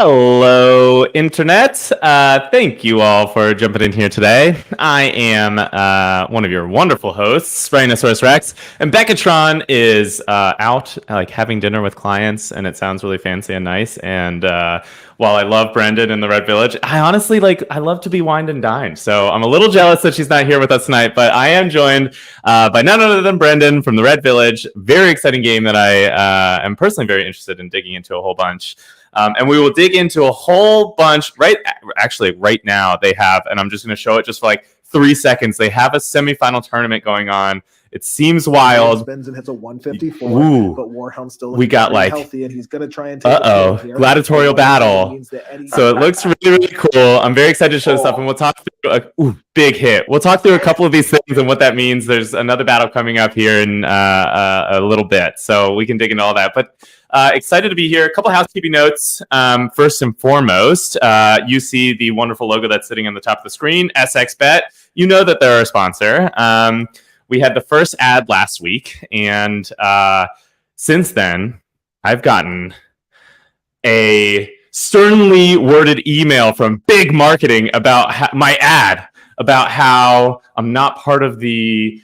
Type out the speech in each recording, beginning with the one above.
Hello, Internet. Thank you all for jumping in here today. I am one of your wonderful hosts, Rhinoceros Rex, and Beckatron is out having dinner with clients, and it sounds really fancy and nice. And while I love Brendan in the Red Village, I honestly I love to be wined and dined. So I'm a little jealous that she's not here with us tonight, but I am joined by none other than Brendan from the Red Village. Very exciting game that I am personally very interested in digging into a whole bunch. And we will dig into a whole bunch right now they have, and I'm just going to show it just for like 3 seconds. They have a semifinal tournament going on. It seems wild. Benson hits a 154, but Warhound's still healthy, and he's going to try and take gladiatorial battle. So it looks really, really cool. I'm very excited to show this up, and we'll talk through big hit. We'll talk through a couple of these things and what that means. There's another battle coming up here in a little bit, so we can dig into all that. But excited to be here. A couple housekeeping notes. First and foremost, you see the wonderful logo that's sitting on the top of the screen, SXBet. You know that they're our sponsor. We had the first ad last week, and since then, I've gotten a sternly worded email from Big Marketing about my ad, about how I'm not part of the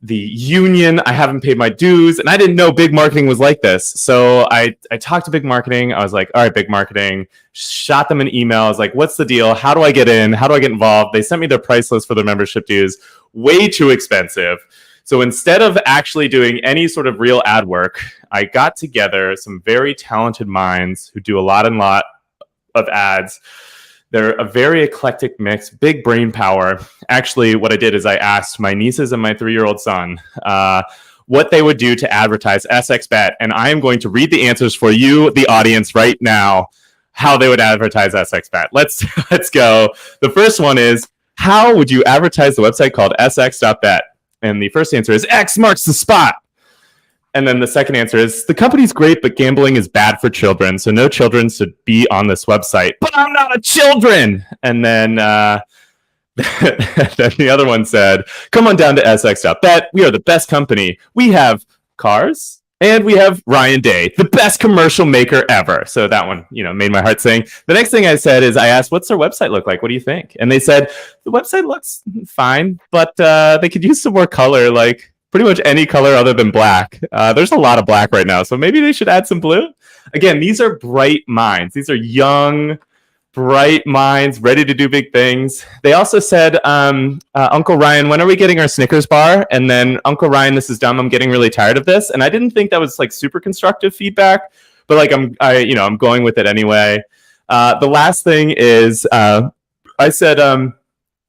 the union. I haven't paid my dues, and I didn't know Big Marketing was like this. So I talked to Big Marketing. I was like, all right, Big Marketing, shot them an email. I was like, what's the deal? How do I get in? How do I get involved? They sent me their price list for their membership dues. Way too expensive. So instead of actually doing any sort of real ad work, I got together some very talented minds who do a lot of ads. They're a very eclectic mix, big brain power. Actually, what I did is I asked my nieces and my 3-year-old son what they would do to advertise SXBet, and I am going to read the answers for you, the audience, right now, how they would advertise SXBet. Let's go. The first one is, how would you advertise the website called sx.bet? And the first answer is, X marks the spot. And then the second answer is, the company's great, but gambling is bad for children, so no children should be on this website. But I'm not a children! And then, then the other one said, come on down to sx.bet. We are the best company. We have cars, and we have Ryan Day, the best commercial maker ever. So that one, made my heart sing. The next thing I said is, I asked, what's their website look like? What do you think? And they said, the website looks fine, but they could use some more color, like pretty much any color other than black. There's a lot of black right now, so maybe they should add some blue. Again, these are bright minds. These are young, bright minds, ready to do big things. They also said, Uncle Ryan, when are we getting our Snickers bar? And then, Uncle Ryan, this is dumb. I'm getting really tired of this. And I didn't think that was super constructive feedback, but I'm going with it anyway. The last thing is, I said,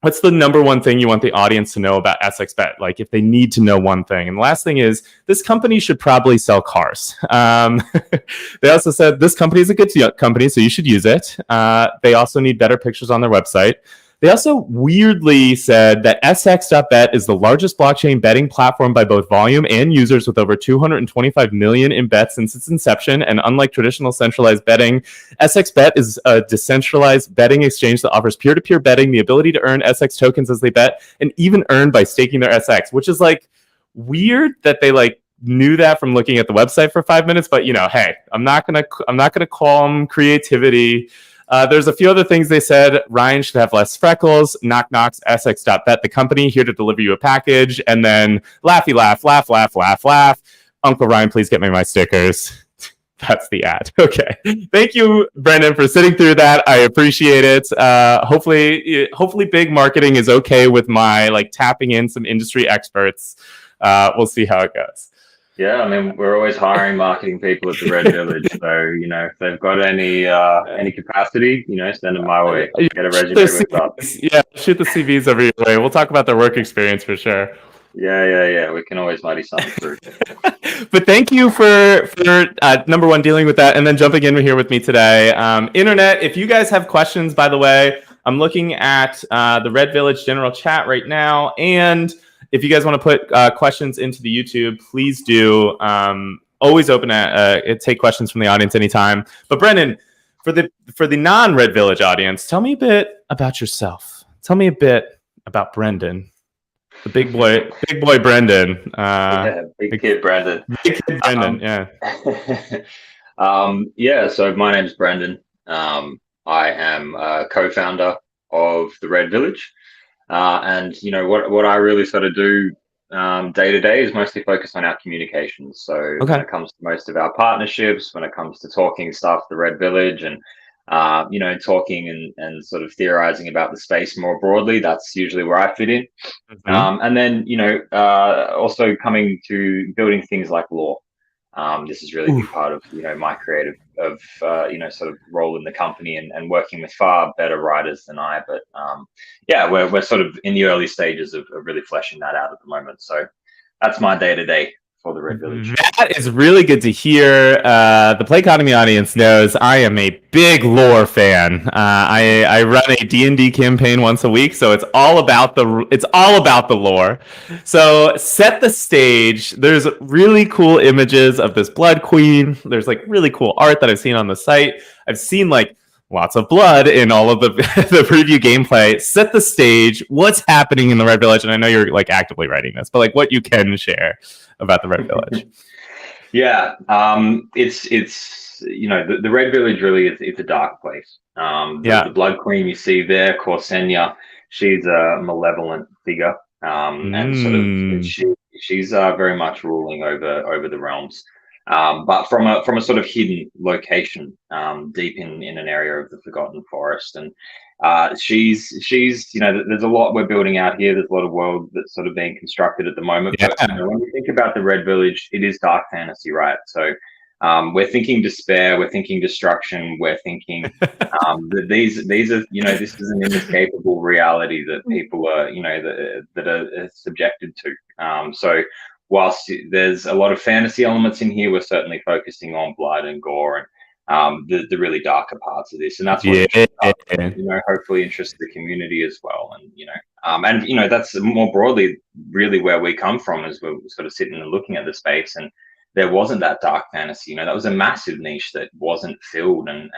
what's the number one thing you want the audience to know about SXBet? Like, if they need to know one thing. And the last thing is, this company should probably sell cars. They also said, this company is a good company, so you should use it. They also need better pictures on their website. They also weirdly said that sx.bet is the largest blockchain betting platform by both volume and users, with over 225 million in bets since its inception. And unlike traditional centralized betting, SXBet is a decentralized betting exchange that offers peer-to-peer betting, the ability to earn SX tokens as they bet, and even earn by staking their SX, which is weird that they knew that from looking at the website for 5 minutes. But hey, I'm not gonna call them creativity. There's a few other things they said. Ryan should have less freckles. Knock knocks, sx.bet, the company, here to deliver you a package. And then laughy laugh, laugh, laugh, laugh, laugh. Uncle Ryan, please get me my stickers. That's the ad. Okay. Thank you, Brendan, for sitting through that. I appreciate it. Hopefully Big Marketing is okay with my tapping in some industry experts. We'll see how it goes. Yeah, I mean, we're always hiring marketing people at the Red Village. So, if they've got any capacity, send them my way. Get a resume with us. Yeah, shoot the CVs over your way. We'll talk about their work experience for sure. Yeah. We can always muddy something through. But thank you for number one, dealing with that, and then jumping in here with me today. Internet, if you guys have questions, by the way, I'm looking at the Red Village general chat right now, and if you guys want to put questions into the YouTube, please do. Always open to take questions from the audience anytime. But Brendan, for the non-Red Village audience, tell me a bit about yourself. Tell me a bit about Brendan, the big boy Brendan. Big kid Brendan. Big kid Brendan. Yeah. Yeah, so my name's Brendan. I am a co-founder of the Red Village. And what I really sort of do day to day is mostly focus on our communications. So when Okay. it comes to most of our partnerships, when it comes to talking stuff, the Red Village, and talking and sort of theorizing about the space more broadly, that's usually where I fit in. And then also coming to building things like law. This is really a big part of my creative sort of role in the company and working with far better writers than I. But yeah, we're sort of in the early stages of really fleshing that out at the moment. So that's my day to day for the Red Village. That is really good to hear. The Play Economy audience knows I am a big lore fan. I run a D&D campaign once a week, so it's all about the lore. So set the stage. There's really cool images of this Blood Queen. There's like really cool art that I've seen on the site. I've seen like lots of blood in all of the the preview gameplay. Set the stage. What's happening in the Red Village? And I know you're like actively writing this, but like what you can share about the Red Village. Yeah, it's the Red Village really is, it's a dark place. The Blood Queen you see there, Corsenia, she's a malevolent figure, and sort of she's very much ruling over the realms. But from a sort of hidden location, deep in an area of the Forgotten Forest, and she's there's a lot we're building out here. There's a lot of world that's sort of being constructed at the moment. Yeah. But when we think about the Red Village, it is dark fantasy, right? So we're thinking despair, we're thinking destruction, we're thinking that these are this is an inescapable reality that people are that are subjected to. So whilst there's a lot of fantasy elements in here, we're certainly focusing on blood and gore and the really darker parts of this, and that's what hopefully interests the community as well. And that's more broadly really where we come from, as we're sort of sitting and looking at the space, and there wasn't that dark fantasy. That was a massive niche that wasn't filled, and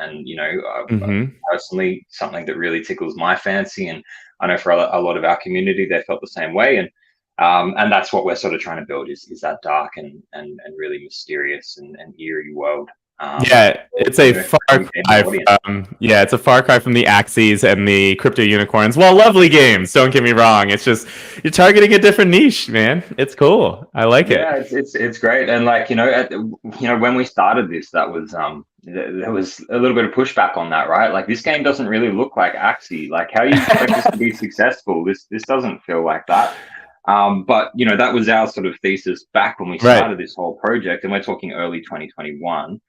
personally something that really tickles my fancy, and I know for a lot of our community they felt the same way, and that's what we're sort of trying to build is that dark and really mysterious and eerie world. It's a far cry it's a far cry from the Axes and the crypto unicorns. Well, lovely games, don't get me wrong. It's just you're targeting a different niche, man. It's cool. I like it. Yeah, it's great. And like when we started this, that was there was a little bit of pushback on that, right? Like, this game doesn't really look like Axie. Like, how do you expect this to be successful? This doesn't feel like that. But that was our sort of thesis back when we started this whole project, and we're talking early 2021,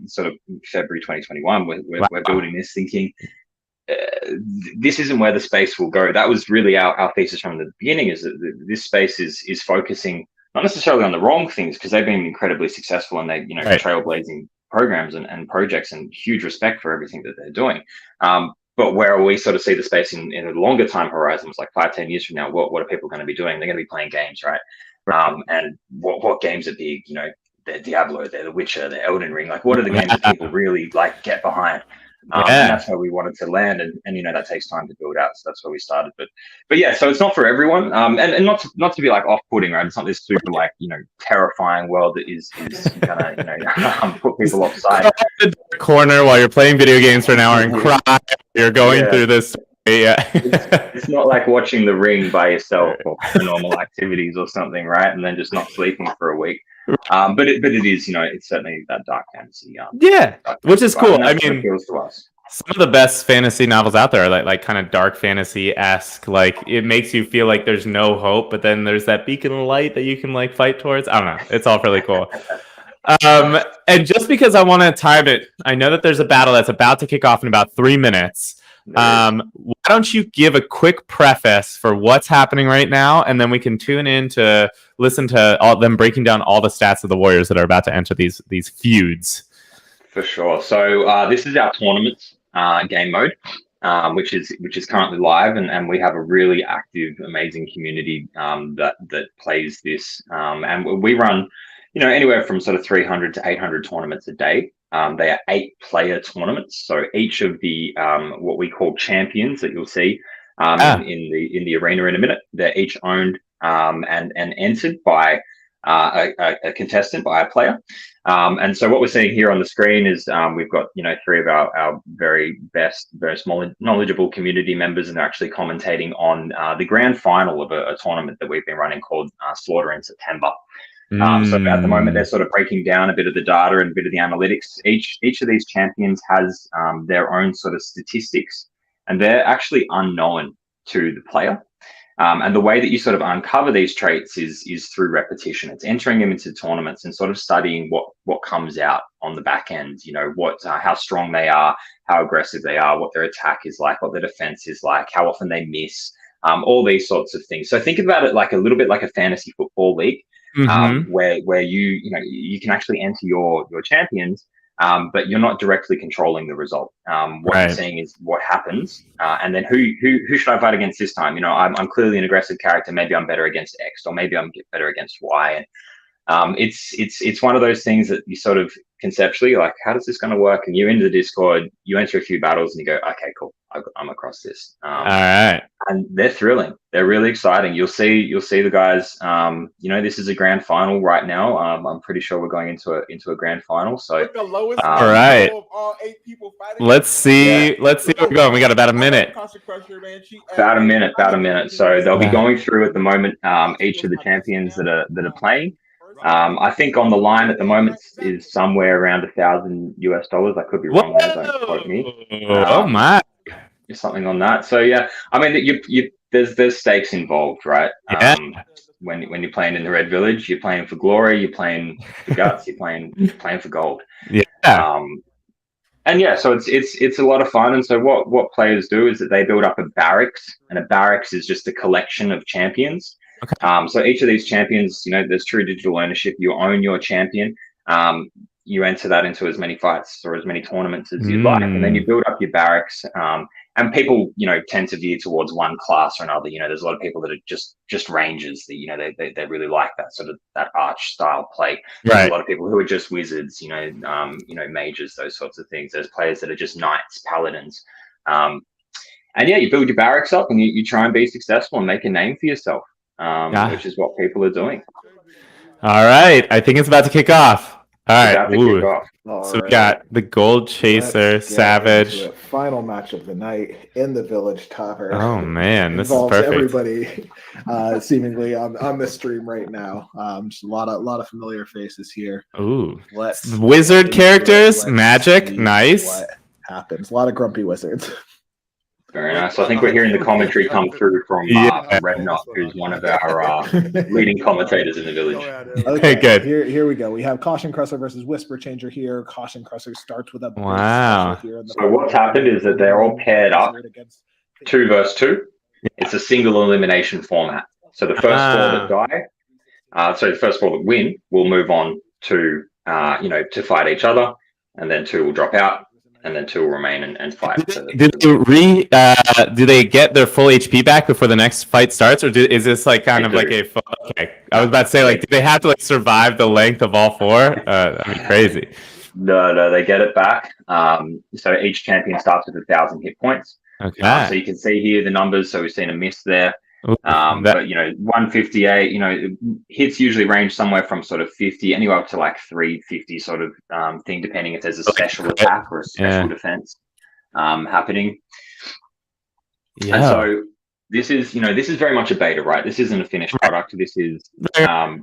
sort of February 2021. We're building this, thinking this isn't where the space will go. That was really our thesis from the beginning, is that this space is focusing not necessarily on the wrong things, because they've been incredibly successful and they trailblazing programs and projects, and huge respect for everything that they're doing. But where we sort of see the space in a longer time horizon, it's like 5-10 years from now, what are people going to be doing? They're going to be playing games, right? And what games are big? They're Diablo, they're The Witcher, they're Elden Ring. Like, what are the games that people really like get behind? And that's where we wanted to land, and that takes time to build out. So that's where we started. But yeah, so it's not for everyone, and not to be like off-putting, right? It's not this super like terrifying world that is gonna put people offside. In the corner while you're playing video games for an hour and cry. You're going through this. It's not like watching The Ring by yourself or Paranormal Activities or something, right? And then just not sleeping for a week. But it is, it's certainly that dark fantasy. Which is cool. I mean, appeals to us. Some of the best fantasy novels out there are like kind of dark fantasy-esque. Like, it makes you feel like there's no hope, but then there's that beacon of light that you can like fight towards. I don't know. It's all really cool. And just because I want to time it, I know that there's a battle that's about to kick off in about 3 minutes. Why don't you give a quick preface for what's happening right now, and then we can tune in to listen to all them breaking down all the stats of the Warriors that are about to enter these feuds. For sure. So this is our tournaments game mode, which is currently live, and we have a really active, amazing community that plays this, and we run anywhere from sort of 300 to 800 tournaments a day. They are 8-player tournaments, so each of the what we call champions that you'll see in the arena in a minute, they're each owned and entered by a contestant by a player. And so what we're seeing here on the screen is we've got, three of our very best, very knowledgeable community members, and they're actually commentating on the grand final of a tournament that we've been running called Slaughter in September. So at the moment, they're sort of breaking down a bit of the data and a bit of the analytics. Each of these champions has their own sort of statistics, and they're actually unknown to the player. And the way that you sort of uncover these traits is through repetition. It's entering them into tournaments and sort of studying what comes out on the back end. How strong they are, how aggressive they are, what their attack is like, what their defense is like, how often they miss, all these sorts of things. So think about it like a little bit like a fantasy football league, where you can actually enter your champions. But you're not directly controlling the result. What you're seeing is what happens, and then who should I fight against this time? I'm clearly an aggressive character. Maybe I'm better against X, or maybe I'm better against Y. And it's one of those things that you sort of conceptually like, how is this going to work? And you enter the Discord, you enter a few battles, and you go, okay, cool, I'm across this. All right. And they're thrilling. They're really exciting. You'll see the guys. This is a grand final right now. I'm pretty sure we're going into a grand final. So all right. Let's see where we're going. We got about a minute. About a minute. So they'll be going through at the moment. Each of the champions that are playing. I think on the line at the moment is somewhere around $1,000 US. I could be wrong there. Don't quote me. Oh my. Something on that. So yeah, I mean, there's stakes involved, right? Yeah. When you're playing in the Red Village, you're playing for glory, you're playing for guts, you're playing for gold. Yeah. And yeah, so it's a lot of fun. And so what players do is that they build up a barracks, and a barracks is just a collection of champions. Okay. So each of these champions, there's true digital ownership. You own your champion. You enter that into as many fights or as many tournaments as you'd like, and then you build up your barracks. And people, tend to veer towards one class or another. There's a lot of people that are just rangers. That they really like that sort of that arch style play. There's a lot of people who are just wizards. Mages, those sorts of things. There's players that are just knights, paladins. And yeah, you build your barracks up, and you try and be successful and make a name for yourself, which is what people are doing. All right, I think it's about to kick off. All right. So we got the Gold Chaser, Savage. Final match of the night in the Village Tavern. Oh man, this is perfect. Everybody seemingly on the stream right now. Just a lot of familiar faces here. Ooh, wizard characters, magic, nice. What happens? A lot of grumpy wizards. Very nice. I think we're hearing the commentary come through from Red Knot, who's one of our leading commentators in the village. Okay, good. Here we go. We have Caution Crusher versus Whisper Changer here. Caution Crusher starts with a So what's happened is that they're all paired up 2 versus 2. It's a single elimination format. So the first 4 that die, the first 4 that win will move on to to fight each other, and then 2 will drop out. And then 2 will remain and fight. Do they get their full HP back before the next fight starts, or is this like kind of like a? Okay, I was about to say, like, do they have to like survive the length of all 4? That'd be crazy. No, they get it back. So each champion starts with 1,000 hit points. Okay. So you can see here the numbers. So we've seen a miss there. But 158, hits usually range somewhere from sort of 50 anywhere up to like 350 sort of thing, depending if there's a special attack or a special defense happening. Yeah. And so this is very much a beta, right? This isn't a finished product. This is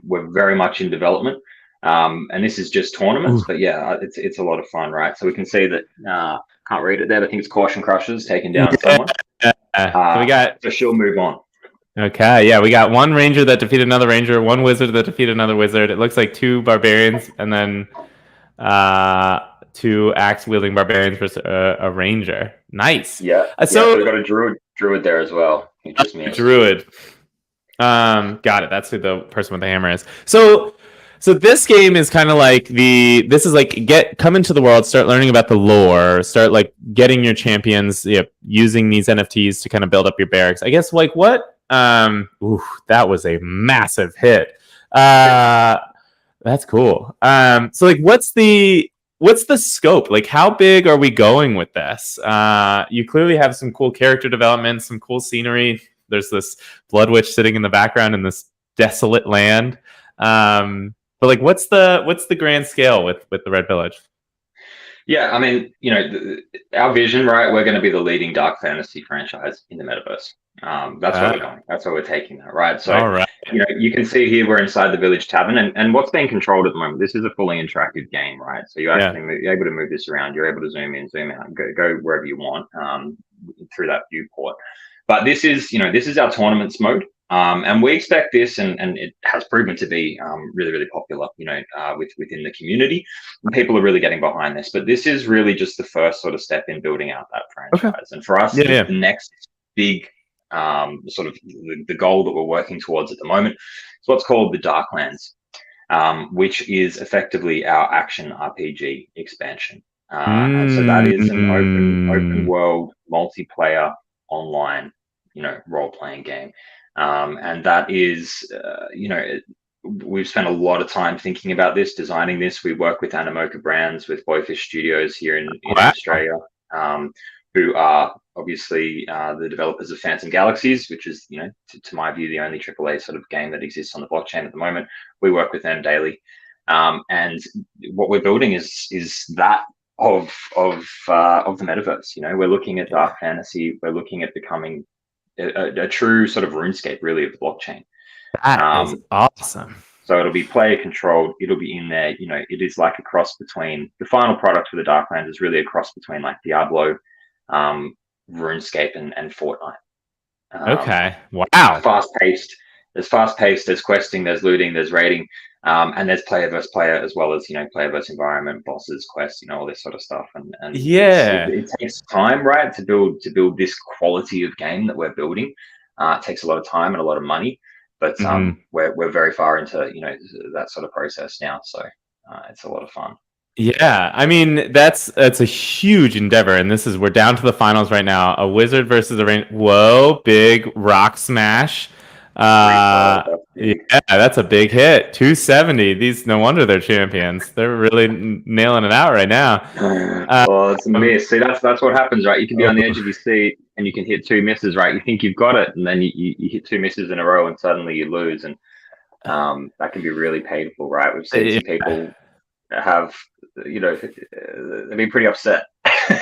we're very much in development. And this is just tournaments, but yeah, it's a lot of fun, right? So we can see that can't read it there, but I think it's Caution Crushers taking down someone. So she'll move on. Okay, yeah, we got 1 ranger that defeated another ranger, 1 wizard that defeated another wizard. It looks like 2 barbarians, and then 2 axe-wielding barbarians versus a ranger. Nice. Yeah. So we got a druid there as well. Druid. Got it. That's who the person with the hammer is. So this game is kind of like come into the world, start learning about the lore, start like getting your champions, using these NFTs to kind of build up your barracks. I guess like what? That was a massive hit. That's cool. So like what's the scope? Like how big are we going with this? You clearly have some cool character development, some cool scenery. There's this blood witch sitting in the background in this desolate land. But like, what's the grand scale with the Red Village? Yeah, I mean, our vision, right? We're going to be the leading dark fantasy franchise in the metaverse. That's where we're going. That's where we're taking that, right? So, All right. you can see here we're inside the Village Tavern, and what's being controlled at the moment. This is a fully interactive game, right? So you're you're able to move this around. You're able to zoom in, zoom out, and go wherever you want through that viewport. But this is our tournaments mode. And we expect this, and it has proven to be really, really popular, within the community. And people are really getting behind this. But this is really just the first sort of step in building out that franchise. Okay. And for us, the next big sort of the goal that we're working towards at the moment is what's called the Darklands, which is effectively our action RPG expansion. And so that is an open world multiplayer online, role-playing game. And that is, we've spent a lot of time thinking about this, designing this. We work with Animoca Brands, with Boyfish Studios here in Australia, who are obviously the developers of Phantom Galaxies, which is, to my view, the only AAA sort of game that exists on the blockchain at the moment. We work with them daily. And what we're building is that of the metaverse. We're looking at dark fantasy. We're looking at becoming a true sort of RuneScape, really, of the blockchain. That is awesome. So it'll be player controlled. It'll be in there. It is like a cross between the final product for the Darklands is really a cross between like Diablo, RuneScape, and Fortnite. Okay. Wow. Fast paced. There's questing. There's looting. There's raiding. And there's player versus player, as well as player versus environment, bosses, quests, all this sort of stuff. And it takes time, right, to build this quality of game that we're building. It takes a lot of time and a lot of money, but we're very far into that sort of process now. So it's a lot of fun. Yeah, I mean that's a huge endeavor, and we're down to the finals right now. A wizard versus a rain. Whoa, big rock smash. Yeah, that's a big hit. 270. No wonder they're champions. They're really nailing it out right now. Well, it's a miss. See, that's what happens, right? You can be on the edge of your seat and you can hit two misses, right? You think you've got it, and then you hit two misses in a row, and suddenly you lose, and that can be really painful, right? We've seen some people have, they've been pretty upset.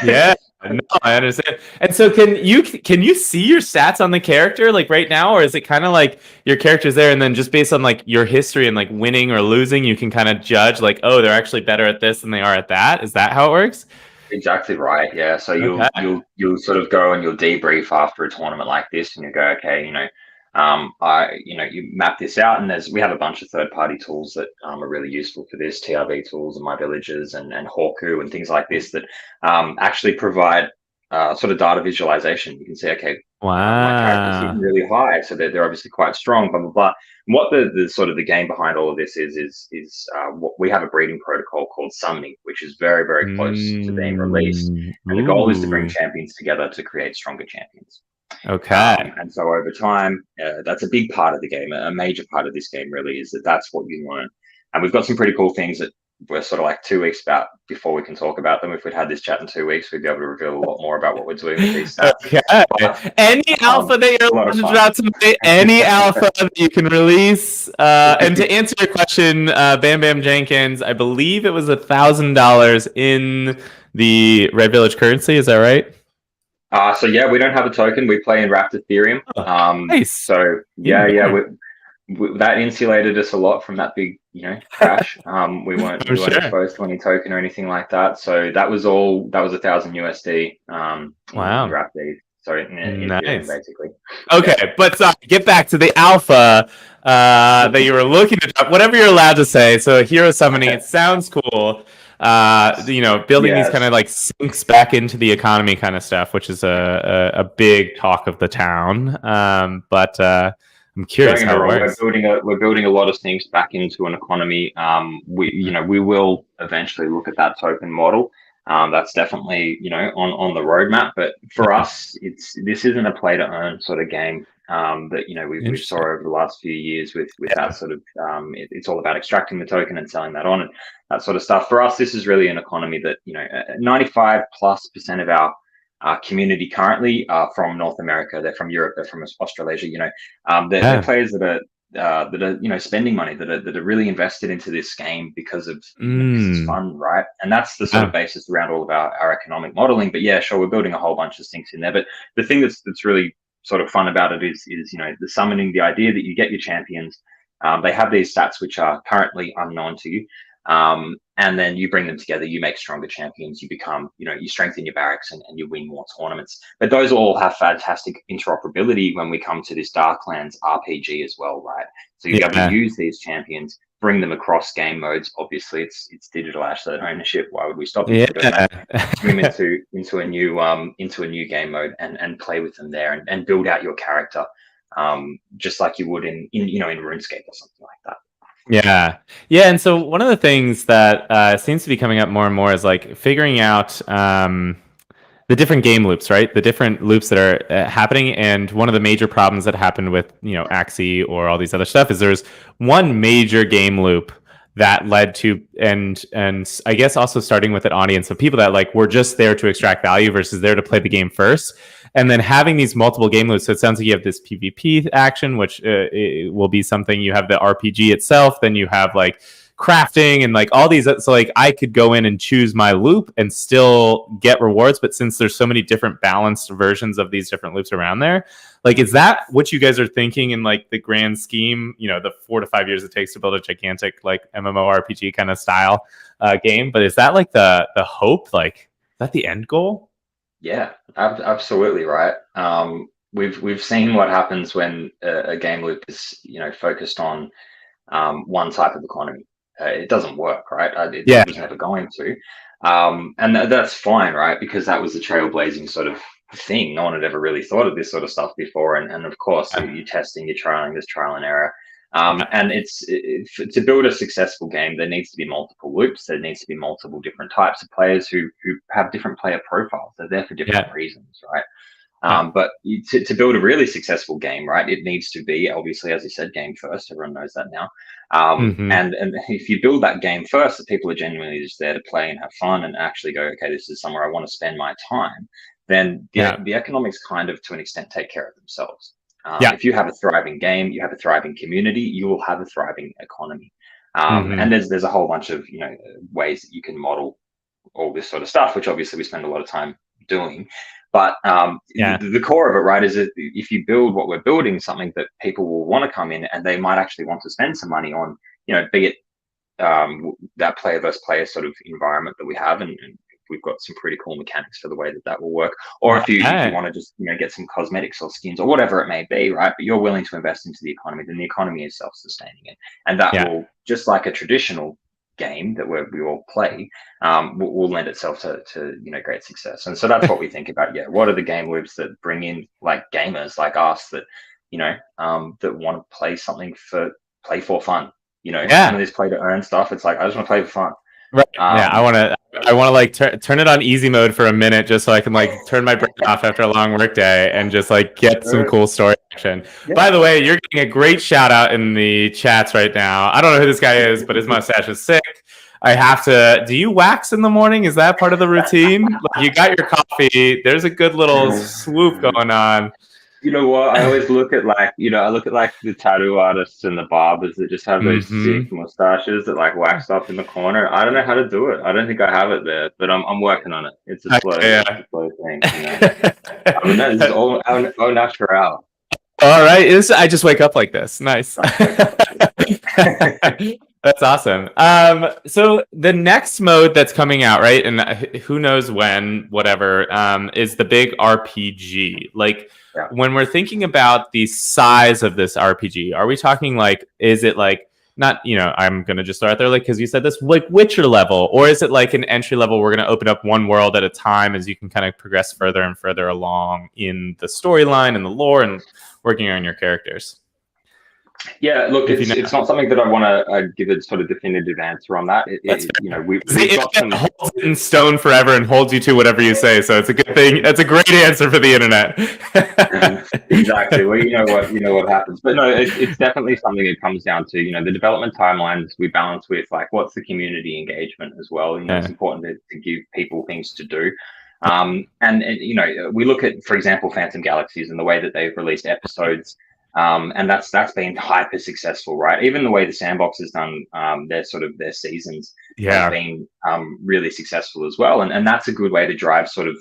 Yeah, no, I understand. And so can you see your stats on the character like right now, or is it kind of like your character's there and then just based on like your history and like winning or losing, you can kind of judge like, oh, they're actually better at this than they are at that? Is that how it works? Exactly right. Yeah. So you'll sort of go and you'll debrief after a tournament like this, and you go, okay, you map this out, and we have a bunch of third-party tools that are really useful for this, TRV tools and My Villages and Hawku and things like this that actually provide sort of data visualization. You can see, okay, my character's hitting really high, so they're obviously quite strong, blah, blah, blah. And what the sort of the game behind all of this is what we have a breeding protocol called summoning, which is very, very close to being released. And the goal is to bring champions together to create stronger champions. Okay. And so over time, that's a big part of the game. A major part of this game really is that's what you learn. And we've got some pretty cool things that we're sort of like 2 weeks about before we can talk about them. If we'd had this chat in 2 weeks, we'd be able to reveal a lot more about what we're doing with these stats. Okay. But, any alpha that you're about to make, any alpha that you can release. And to answer your question, Bam Bam Jenkins, I believe it was $1,000 in the Red Village currency. Is that right? So yeah, we don't have a token. We play in wrapped Ethereum. Nice. So yeah, that insulated us a lot from that big, crash. We weren't exposed to any token or anything like that. So that was 1,000 USD. Wow. Wrapped ETH. So in Ethereum, basically. Okay, but get back to the alpha that you were looking at. Whatever you're allowed to say. So hero summoning, it sounds cool. Building these kind of like sinks back into the economy kind of stuff, which is a big talk of the town. But I'm curious how it works. We're building a lot of things back into an economy. We will eventually look at that token model. That's definitely on the roadmap. But for us, this isn't a play to earn sort of game. That we saw over the last few years with that sort of it's all about extracting the token and selling that on and that sort of stuff. For us, this is really an economy that 95+% of our community currently are from North America. They're from Europe. They're from Australasia. They're players that are that are, you know, spending money, that are really invested into this game because of, you know, because it's fun, right? And that's the sort of basis around all of our economic modeling. But yeah, sure, we're building a whole bunch of things in there. But the thing that's really sort of fun about it is, you know, the summoning, the idea that you get your champions. They have these stats which are currently unknown to you. And then you bring them together, you make stronger champions, you become, you know, you strengthen your barracks, and you win more tournaments. But those all have fantastic interoperability when we come to this Darklands RPG as well, right? So you'll be able to use these champions, bring them across game modes. Obviously, it's digital asset ownership. Why would we stop you from doing that? Bring them into a new game mode, and play with them there, and build out your character, just like you would in you know, in RuneScape or something like that. Yeah. And so one of the things that seems to be coming up more and more is like figuring out the different game loops, right? The different loops that are happening. And one of the major problems that happened with, you know, Axie or all these other stuff is there's one major game loop that led to, and I guess also starting with an audience of people that like were just there to extract value versus there to play the game first. And then having these multiple game loops. So it sounds like you have this PvP action, which it will be something. You have the RPG itself. Then you have like crafting and like all these. So like I could go in and choose my loop and still get rewards. But since there's so many different balanced versions of these different loops around there, like, is that what you guys are thinking in like the grand scheme? You know, the 4 to 5 years it takes to build a gigantic like MMORPG kind of style game. But is that like the hope? Like, is that the end goal? Yeah, absolutely right. We've seen what happens when a game loop is, you know, focused on one type of economy. It doesn't work, right? It was never going to, and that's fine, right? Because that was the trailblazing sort of thing. No one had ever really thought of this sort of stuff before, and of course, you're testing, you're trialing, there's trial and error. And to build a successful game, there needs to be multiple loops. There needs to be multiple different types of players who have different player profiles. They're there for different reasons, right? But to build a really successful game, right, it needs to be, obviously, as you said, game first. Everyone knows that now. And if you build that game first, that people are genuinely just there to play and have fun and actually go, okay, this is somewhere I want to spend my time, then the economics kind of, to an extent, take care of themselves. If you have a thriving game, you have a thriving community, you will have a thriving economy. And there's a whole bunch of, you know, ways that you can model all this sort of stuff, which obviously we spend a lot of time doing. But the core of it, right, is that if you build what we're building, something that people will want to come in and they might actually want to spend some money on, you know, be it that player versus player sort of environment that we have, and we've got some pretty cool mechanics for the way that will work. Or if you want to just, you know, get some cosmetics or skins or whatever it may be, right? But you're willing to invest into the economy, then the economy is self-sustaining it, and that will, just like a traditional game that we all play, will lend itself to you know, great success. And so that's what we think about. What are the game loops that bring in like gamers like us that, you know, that want to play something play for fun? You know, some of this play to earn stuff. It's like, I just want to play for fun. Right. I want to like turn it on easy mode for a minute just so I can like turn my brain off after a long work day and just like get some cool story action. By the way, you're getting a great shout out in the chats right now. I don't know who this guy is, but his mustache is sick. I have to. Do you wax in the morning? Is that part of the routine? Like, you got your coffee. There's a good little swoop going on. You know what? I always look at like, you know, I look at like the tattoo artists and the barbers that just have those sick mustaches that like wax up in the corner. I don't know how to do it. I don't think I have it there, but I'm working on it. It's a slow thing. You know? I mean, this is all natural. All right. I just wake up like this. Nice. That's awesome. So the next mode that's coming out, right, and who knows when, whatever, is the big RPG. Like, when we're thinking about the size of this RPG, are we talking like, is it like, not, you know, I'm going to just start there, like, because you said this, like Witcher level, or is it like an entry level? We're going to open up one world at a time as you can kind of progress further and further along in the storyline and the lore and working on your characters. Yeah, look, it's not something that I want to give a sort of definitive answer on that. You know, we've got some... holds it in stone forever and holds you to whatever you say. So it's a good thing. That's a great answer for the internet. Exactly. Well, you know what happens. But no, it's definitely something that comes down to, you know, the development timelines we balance with like what's the community engagement as well. You know, it's important to give people things to do. And you know, we look at, for example, Phantom Galaxies and the way that they've released episodes. And that's been hyper successful, right? Even the way the Sandbox has done their seasons has been really successful as well. And that's a good way to drive sort of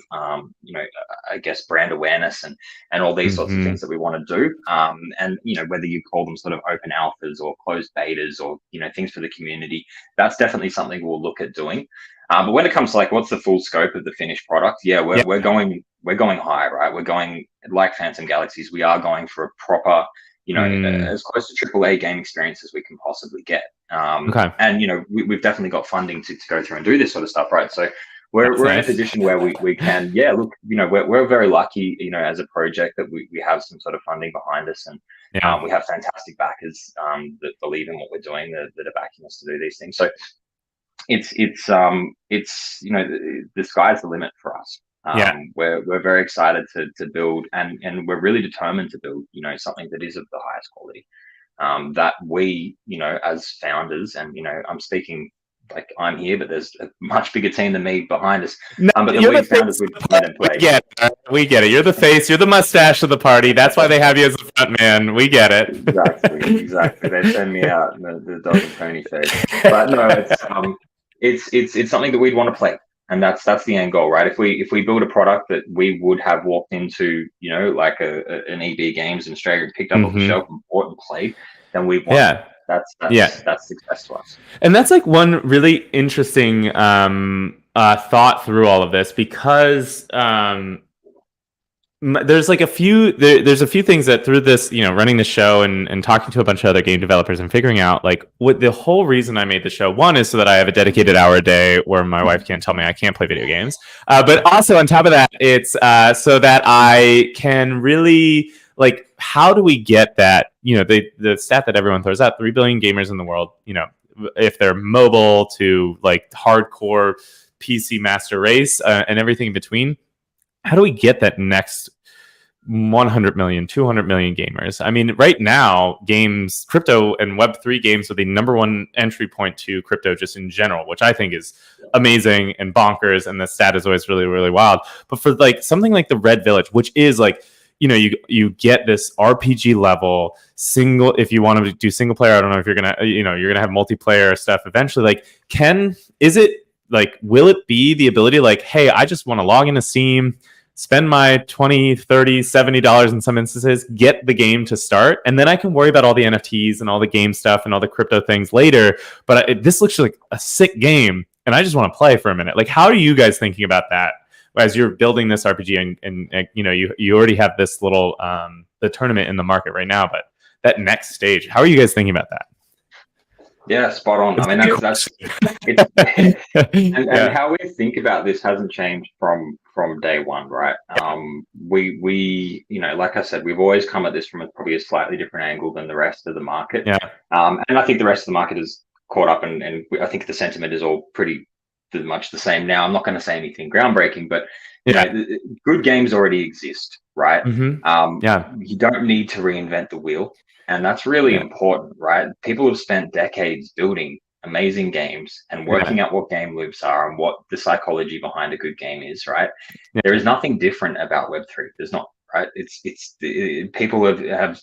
I guess brand awareness and all these sorts of things that we want to do. And whether you call them sort of open alphas or closed betas or things for the community, that's definitely something we'll look at doing. But when it comes to like what's the full scope of the finished product, we're going high, right? We're going like Phantom Galaxies. We are going for a proper, as close to AAA game experience as we can possibly get. And we've definitely got funding to go through and do this sort of stuff, right? So we're in a position where we can, look, we're very lucky, as a project that we have some sort of funding behind us, and we have fantastic backers that believe in what we're doing, that are backing us to do these things. So it's the sky's the limit for us. We're very excited to build, and we're really determined to build something that is of the highest quality, that we as founders, and I'm speaking like I'm here, but there's a much bigger team than me behind us. But that we founders would come in and play. We get it. You're the face. You're the mustache of the party. That's why they have you as the front man. We get it. Exactly. They send me out the dog and pony face. But no, it's something that we'd want to play. And that's the end goal, right? If we build a product that we would have walked into, like an EB Games in Australia and picked up off the shelf and bought and played, then we want that's success to us. And that's like one really interesting thought through all of this, because there's like a few things that through this, running the show and talking to a bunch of other game developers and figuring out like what the whole reason I made the show, one is so that I have a dedicated hour a day where my wife can't tell me I can't play video games, but also on top of that, it's so that I can really, like, how do we get that, the stat that everyone throws out, 3 billion gamers in the world, if they're mobile to like hardcore PC master race and everything in between. How do we get that next 100 million, 200 million gamers? I mean, right now, games, crypto and Web3 games are the number one entry point to crypto just in general, which I think is amazing and bonkers. And the stat is always really, really wild. But for like something like the Red Village, which is like, you get this RPG level single, if you want to do single player, I don't know if you're going to, you're going to have multiplayer stuff eventually. Like, will it be the ability like, hey, I just want to log into Steam, spend my $20, $30, $70 in some instances, get the game to start, and then I can worry about all the NFTs and all the game stuff and all the crypto things later. But this looks like a sick game, and I just want to play for a minute. Like, how are you guys thinking about that as you're building this RPG and you already have this little the tournament in the market right now, but that next stage, how are you guys thinking about that? Yeah, spot on. I mean, that's and how we think about this hasn't changed from day one, right? We like I said, we've always come at this from probably a slightly different angle than the rest of the market. And I think the rest of the market is caught up, and I think the sentiment is all pretty much the same now. I'm not going to say anything groundbreaking, but good games already exist, right? You don't need to reinvent the wheel. And that's really important, right? People have spent decades building amazing games and working out what game loops are and what the psychology behind a good game is, right? There is nothing different about Web3. There's not, right? People have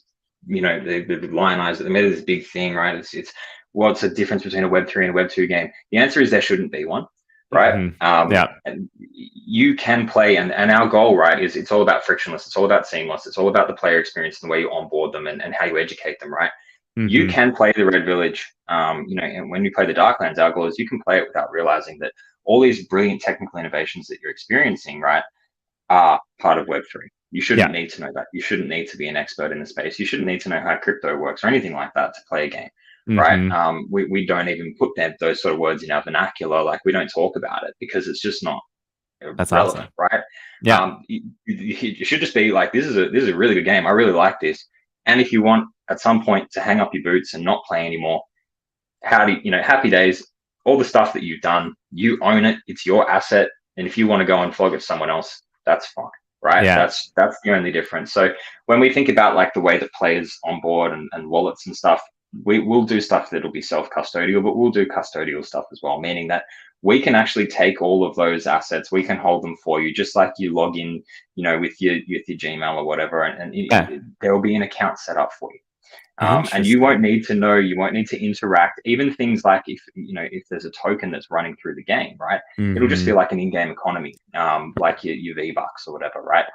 they've lionized it. They made it this big thing, right? It's what's the difference between a Web3 and a Web2 game? The answer is there shouldn't be one. Right. And you can play, and our goal, right, is it's all about frictionless, it's all about seamless, it's all about the player experience and the way you onboard them and how you educate them, right? You can play the Red Village, and when you play the Darklands, our goal is you can play it without realizing that all these brilliant technical innovations that you're experiencing, right, are part of Web3. You shouldn't need to know that. You shouldn't need to be an expert in the space. You shouldn't need to know how crypto works or anything like that to play a game. Right. We don't even put those sort of words in our vernacular. Like, we don't talk about it because it's just not relevant, awesome. Right? You should just be like, this is a really good game. I really like this. And if you want at some point to hang up your boots and not play anymore, happy days. All the stuff that you've done, you own it. It's your asset. And if you want to go and flog it to someone else, that's fine. Right. That's the only difference. So when we think about like the way that players onboard and wallets and stuff, we will do stuff that'll be self-custodial, but we'll do custodial stuff as well, meaning that we can actually take all of those assets, we can hold them for you, just like you log in, with your Gmail or whatever, and there will be an account set up for you. And you won't need to know, you won't need to interact. Even things like if there's a token that's running through the game, right? It'll just feel like an in-game economy, like your V-Bucks or whatever, right?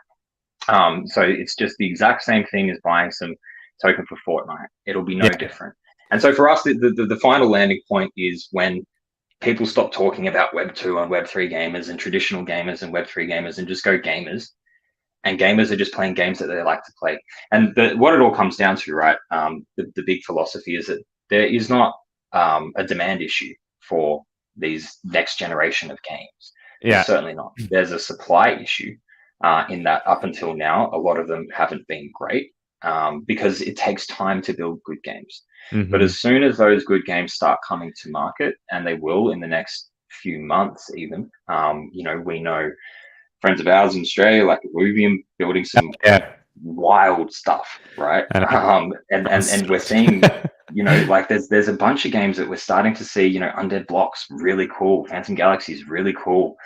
So it's just the exact same thing as buying some token for Fortnite. It'll be no different. And so for us, the final landing point is when people stop talking about Web 2 and Web 3 gamers and traditional gamers and Web 3 gamers and just go gamers. And gamers are just playing games that they like to play. And what it all comes down to, right? The big philosophy is that there is not a demand issue for these next generation of games. Yeah, certainly not. There's a supply issue in that up until now, a lot of them haven't been great because it takes time to build good games. But as soon as those good games start coming to market, and they will in the next few months even, we know friends of ours in Australia, like we've been building some wild stuff, right? And we're seeing, like there's a bunch of games that we're starting to see, Undead Blocks, really cool. Phantom Galaxy is really cool.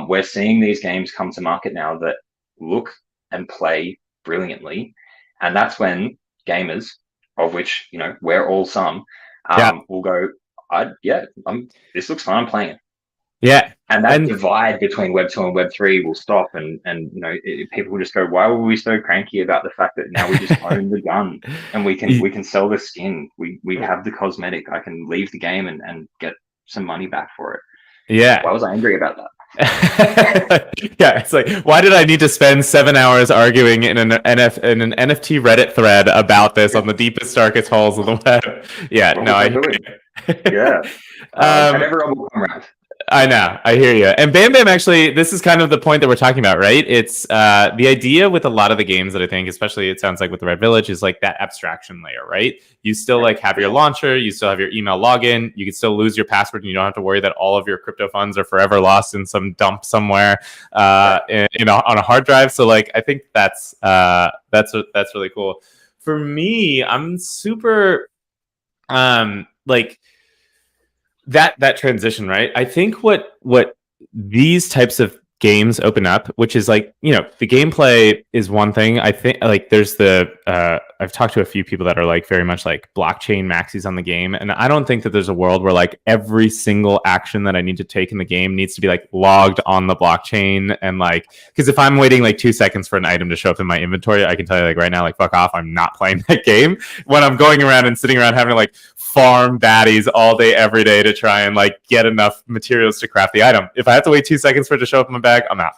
We're seeing these games come to market now that look and play brilliantly. And that's when gamers, of which, we're all some, will go, this looks fun, I'm playing it. Yeah. And that divide between Web 2 and Web 3 will stop. And people will just go, why were we so cranky about the fact that now we just own the gun and we can sell the skin. We have the cosmetic. I can leave the game and get some money back for it. Yeah. Why was I angry about that? Yeah, it's like, why did I need to spend 7 hours arguing in an NFT Reddit thread about this on the deepest, darkest holes of the web? Yeah, and everyone will come around. I know, I hear you. And Bam Bam, actually, this is kind of the point that we're talking about, right? It's the idea with a lot of the games that I think, especially it sounds like with the Red Village, is like that abstraction layer, right? You still like have your launcher, you still have your email login, you can still lose your password, and you don't have to worry that all of your crypto funds are forever lost in some dump somewhere on a hard drive. So like, I think that's really cool. For me, I'm super like that transition, right? I think what these types of games open up, which is like, the gameplay is one thing. I think like there's I've talked to a few people that are like very much like blockchain maxis on the game, and I don't think that there's a world where like every single action that I need to take in the game needs to be like logged on the blockchain. And like, because if I'm waiting like 2 seconds for an item to show up in my inventory, I can tell you like right now, like fuck off, I'm not playing that game. When I'm going around and sitting around having to like farm baddies all day every day to try and like get enough materials to craft the item, if I have to wait 2 seconds for it to show up in my bag, I'm out.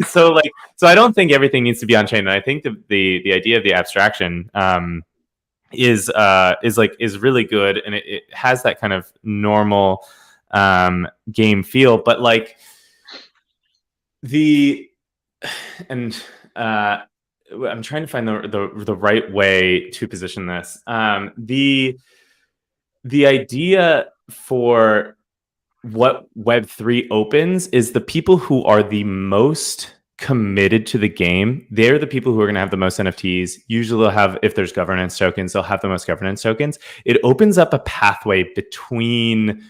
So I don't think everything needs to be on chain, and I think the idea of the abstraction is really good, and it has that kind of normal game feel. But like I'm trying to find the right way to position this. The idea for what Web3 opens is the people who are the most committed to the game. They're the people who are going to have the most NFTs. Usually they'll have, if there's governance tokens, they'll have the most governance tokens. It opens up a pathway between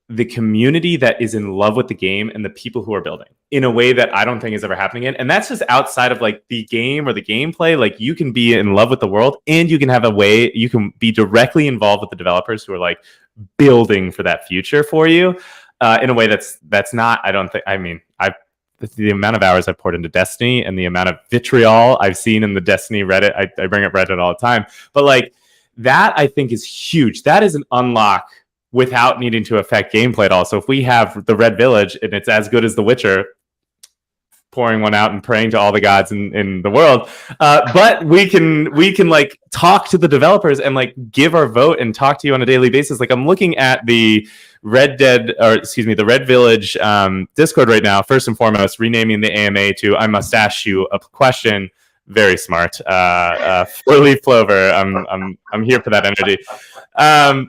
the community that is in love with the game and the people who are building in a way that I don't think is ever happening in. And that's just outside of like the game or the gameplay. Like you can be in love with the world, and you can have a way, you can be directly involved with the developers who are like building for that future for you in a way that's not, I don't think, I mean, the amount of hours I've poured into Destiny and the amount of vitriol I've seen in the Destiny Reddit, I bring up Reddit all the time, but like that I think is huge. That is an unlock without needing to affect gameplay at all. So if we have the Red Village and it's as good as The Witcher, pouring one out and praying to all the gods in the world, but we can like talk to the developers and like give our vote and talk to you on a daily basis. Like I'm looking at the the Red Village Discord right now. First and foremost, renaming the AMA to "I must ask you a question." Very smart. Four-leaf clover. I'm here for that energy.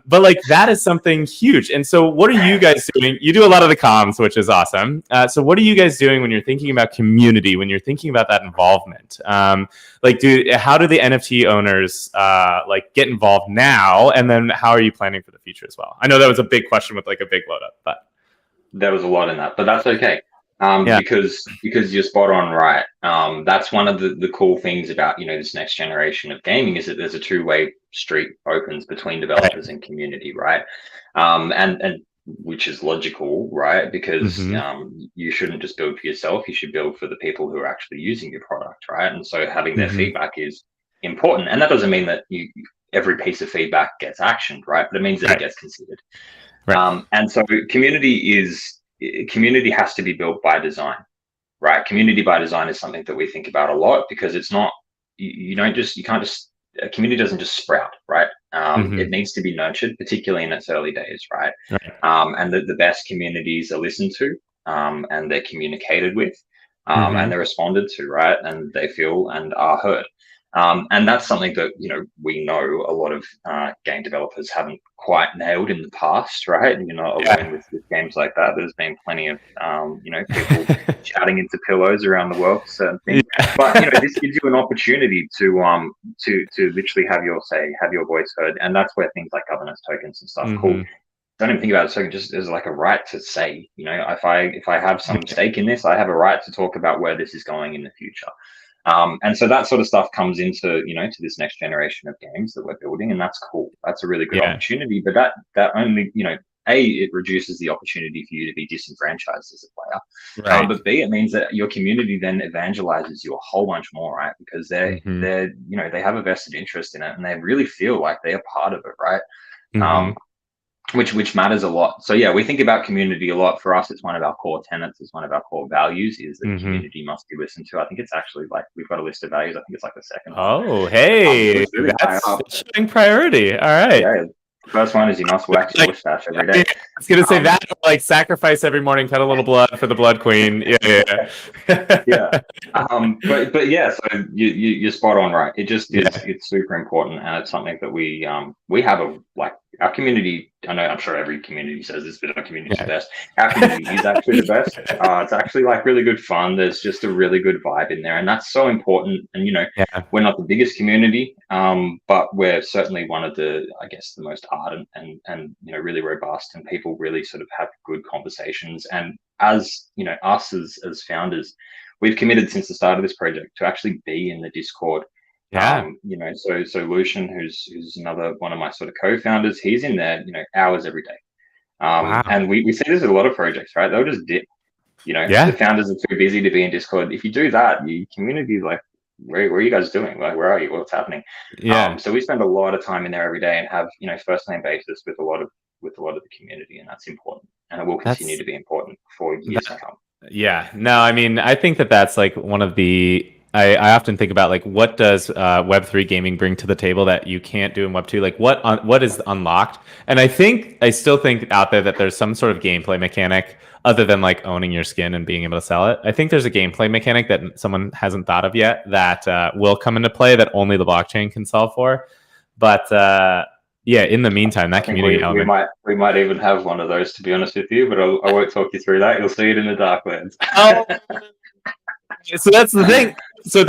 But like that is something huge. And so what are you guys doing? You do a lot of the comms, which is awesome. So what are you guys doing when you're thinking about community, when you're thinking about that involvement? Like how do the NFT owners like get involved now? And then how are you planning for the future as well? I know that was a big question with like a big load up, but there was a lot in that, but that's okay. Because you're spot on, right? That's one of the cool things about, you know, this next generation of gaming is that there's a two-way street opens between developers and community, right? And which is logical, right? Because you shouldn't just build for yourself, you should build for the people who are actually using your product, right? And so having their feedback is important. And that doesn't mean that every piece of feedback gets actioned, right? But it means that it gets considered. Right. And so community has to be built by design, right? Community by design is something that we think about a lot because it's not, a community doesn't just sprout, right? It needs to be nurtured, particularly in its early days, right? And the best communities are listened to, and they're communicated with, and they're responded to, right? And they feel and are heard. And that's something that, you know, we know a lot of game developers haven't quite nailed in the past, right? And you're not alone with games like that. There's been plenty of, you know, people shouting into pillows around the world for certain things. But, you know, this gives you an opportunity to literally have your say, have your voice heard. And that's where things like governance tokens and stuff cool. Don't even think about it. So just as like a right to say, you know, if I have some stake in this, I have a right to talk about where this is going in the future. And so that sort of stuff comes into, you know, to this next generation of games that we're building, and that's cool. That's a really good opportunity. But that only, you know, it reduces the opportunity for you to be disenfranchised as a player. Right. But B, it means that your community then evangelizes you a whole bunch more, right? Because they're you know, they have a vested interest in it, and they really feel like they are part of it, right? Which matters a lot. So yeah, we think about community a lot. For us, it's one of our core tenets, it's one of our core values, is that community must be listened to. I think it's actually like, we've got a list of values. I think it's like the second one. Oh, hey, really that's showing priority. All right. Yeah. First one is you must wax your mustache every day. I was gonna say that, like, sacrifice every morning, cut a little blood for the blood queen. Yeah. But yeah, so you're spot on, right? It just is. It's super important, and it's something that we have our community. I'm sure every community says this, but our community is the best. Our community is actually the best. It's actually like really good fun. There's just a really good vibe in there, and that's so important. And, you know, we're not the biggest community, but we're certainly one of the, I guess, the most ardent and you know, really robust, and people really sort of have good conversations. And as you know, us as founders, we've committed since the start of this project to actually be in the Discord. You know, so Lucian, who's another one of my sort of co-founders, he's in there, you know, hours every day. And we see this with a lot of projects, right? They'll just dip. You know, the founders are too busy to be in Discord. If you do that, your community is like, where are you guys doing? Like, where are you? What's happening? So we spend a lot of time in there every day, and have, you know, first name basis with a lot of the community, and that's important, and it will continue to be important for years to come. Yeah, no, I mean, I think that's like one of the, I often think about, like, what does Web3 gaming bring to the table that you can't do in Web2? Like, what is unlocked? And I still think out there that there's some sort of gameplay mechanic other than like owning your skin and being able to sell it. I think there's a gameplay mechanic that someone hasn't thought of yet that will come into play that only the blockchain can solve for. But yeah, in the meantime, that community element. We might even have one of those, to be honest with you, but I won't talk you through that. You'll see it in the Darklands. So that's the thing. So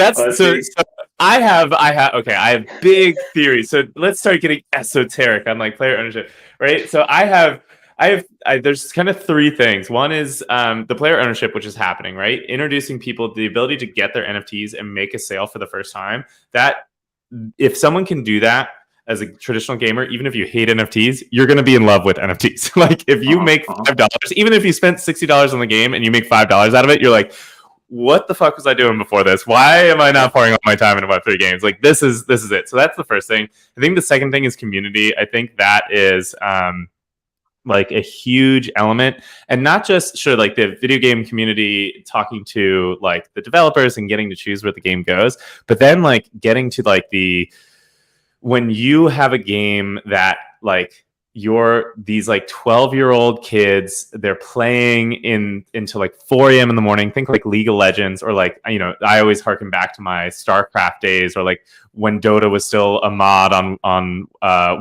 I have big theories. So let's start getting esoteric on like player ownership, right? So I have there's kind of three things. One is the player ownership, which is happening, right? Introducing people to the ability to get their NFTs and make a sale for the first time. That if someone can do that as a traditional gamer, even if you hate NFTs, you're going to be in love with NFTs. Like if you make $5, even if you spent $60 on the game and you make $5 out of it, you're like, what the fuck was I doing before this? Why am I not pouring all my time into Web3 games? Like this is it. So that's the first thing. I think the second thing is community. I think that is like a huge element, and not just like the video game community talking to like the developers and getting to choose where the game goes, but then like getting to like when you have a game that like you're these like 12-year-old kids, they're playing into like 4 a.m. in the morning. Think like League of Legends, or like, you know, I always harken back to my StarCraft days, or like when Dota was still a mod on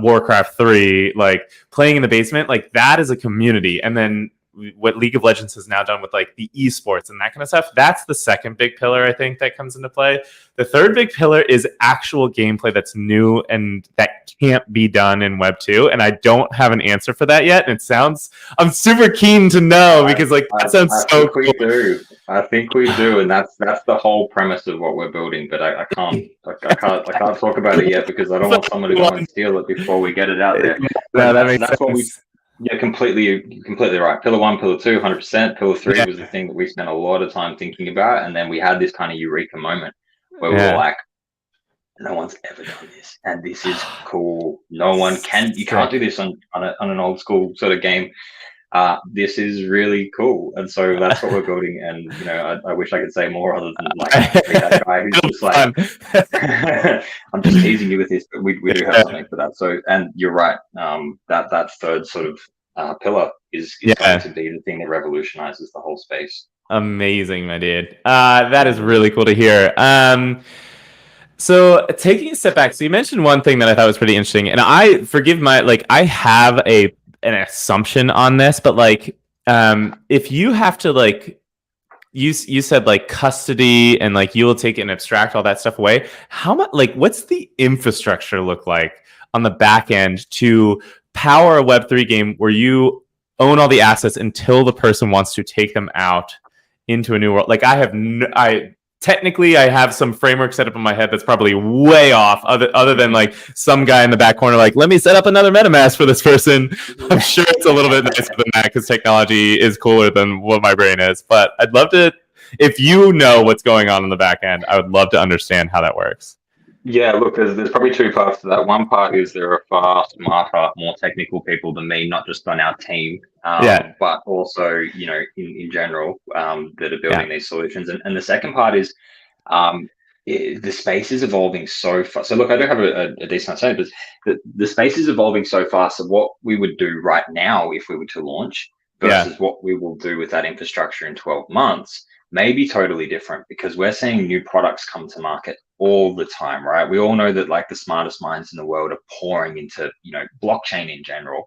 Warcraft 3, like playing in the basement. Like that is a community. And then what League of Legends has now done with like the esports and that kind of stuff, that's the second big pillar I think that comes into play. The third big pillar is actual gameplay that's new and that can't be done in Web 2. And I don't have an answer for that yet. And I'm super keen to know, because like that sounds so cool. I think we do, and that's the whole premise of what we're building. But I can't talk about it yet, because I don't want someone to go and steal it before we get it out there. No, that's sense. What we. Yeah, completely right. Pillar 1, Pillar 2, 100%. Pillar 3 was the thing that we spent a lot of time thinking about, and then we had this kind of eureka moment where we were like, no one's ever done this, and this is cool. No one can. You can't do this on an old school sort of game. This is really cool, and so that's what we're building. And you know, I wish I could say more other than like that guy who's just like, I'm just teasing you with this, but we do have something for that. So, and you're right. That third sort of pillar is going to be the thing that revolutionizes the whole space. Amazing, my dude. That is really cool to hear. So taking a step back, so you mentioned one thing that I thought was pretty interesting, and I have an assumption on this, but like if you have to like you said like custody and like you will take it and abstract all that stuff away, how much, like what's the infrastructure look like on the back end to power a Web3 game where you own all the assets until the person wants to take them out into a new world? Like technically I have some framework set up in my head that's probably way off, other than like some guy in the back corner like, let me set up another MetaMask for this person. I'm sure it's a little bit nicer than that, because technology is cooler than what my brain is. But I'd love to, if you know what's going on in the back end, I would love to understand how that works. Yeah, look, there's probably two parts to that. One part is there are far smarter, more technical people than me, not just on our team, but also, you know, in general, that are building these solutions. And the second part is the space is evolving so fast. So look, I do have a decent understanding, but the space is evolving so fast. So what we would do right now if we were to launch versus what we will do with that infrastructure in 12 months may be totally different, because we're seeing new products come to market all the time, right? We all know that like the smartest minds in the world are pouring into, you know, blockchain in general,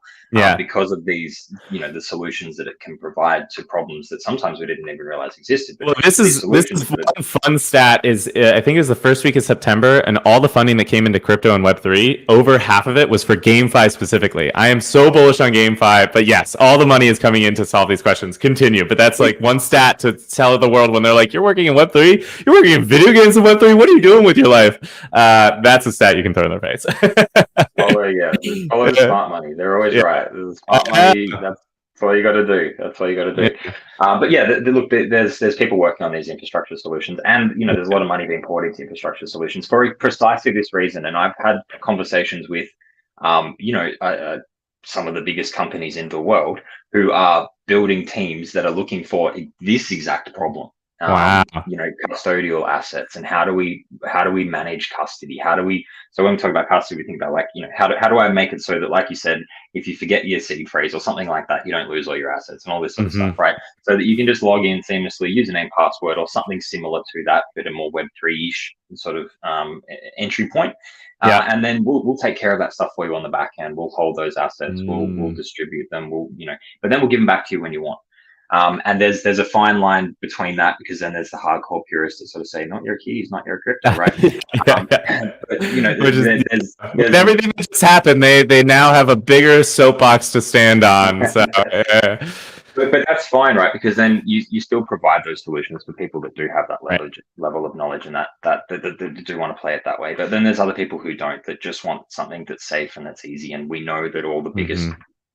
because of these, you know, the solutions that it can provide to problems that sometimes we didn't even realize existed. But well, this is one fun stat is I think it was the first week of September, and all the funding that came into crypto and Web3, over half of it was for GameFi specifically. I am so bullish on GameFi, but yes, all the money is coming in to solve these questions. Continue, but that's like one stat to tell the world when they're like, you're working in Web3, you're working in video games in Web3, what are you doing with your life? That's a stat you can throw in their face. Follow the smart money. They're always right. Smart money. That's all you got to do. That's all you got to do. But yeah, look, there's people working on these infrastructure solutions, and you know, there's a lot of money being poured into infrastructure solutions for precisely this reason. And I've had conversations with, you know, some of the biggest companies in the world who are building teams that are looking for this exact problem. You know, custodial assets, and how do we manage custody? So when we talk about custody, we think about like, you know, how do I make it so that, like you said, if you forget your seed phrase or something like that, you don't lose all your assets and all this sort of stuff, right? So that you can just log in seamlessly, username, password, or something similar to that, but a more Web3-ish sort of entry point. And then we'll take care of that stuff for you on the back end. We'll hold those assets. We'll distribute them. But then we'll give them back to you when you want. And there's a fine line between that, because then there's the hardcore purists that sort of say, not your keys, not your crypto, right? But you know, there's with everything that just happened, they now have a bigger soapbox to stand on. So but that's fine, right? Because then you still provide those solutions for people that do have that level of knowledge, and that do want to play it that way. But then there's other people who don't, that just want something that's safe and that's easy. And we know that all the biggest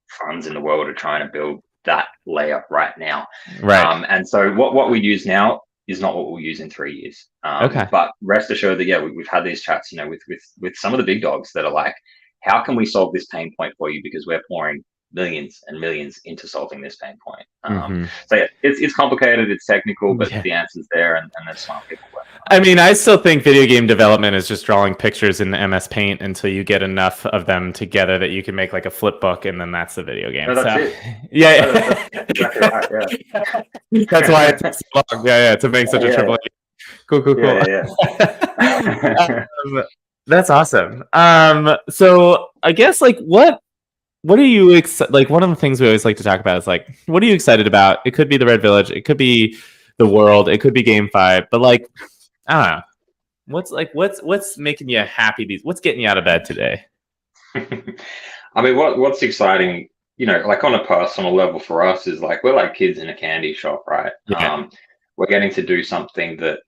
funds in the world are trying to build that layer right now, and so what we use now is not what we'll use in 3 years. But rest assured that we've had these chats, you know, with some of the big dogs that are like, how can we solve this pain point for you, because we're pouring millions and millions into solving this pain point. So yeah, it's complicated, it's technical, but the answer's there, and there's smart people working. I mean, I still think video game development is just drawing pictures in MS Paint until you get enough of them together that you can make like a flip book, and then that's the video game. No, that's So, it. yeah, That's exactly right. Yeah. that's why it took so long. Yeah, to make such a Yeah. triple. Cool. Yeah. That's awesome. So I guess like what are you like? One of the things we always like to talk about is like, what are you excited about? It could be the Red Village, it could be the world, it could be GameFi, but like, I don't know. What's making you happy? What's getting you out of bed today? I mean, what's exciting, like on a personal level for us is like we're like kids in a candy shop, right? Yeah. We're getting to do something that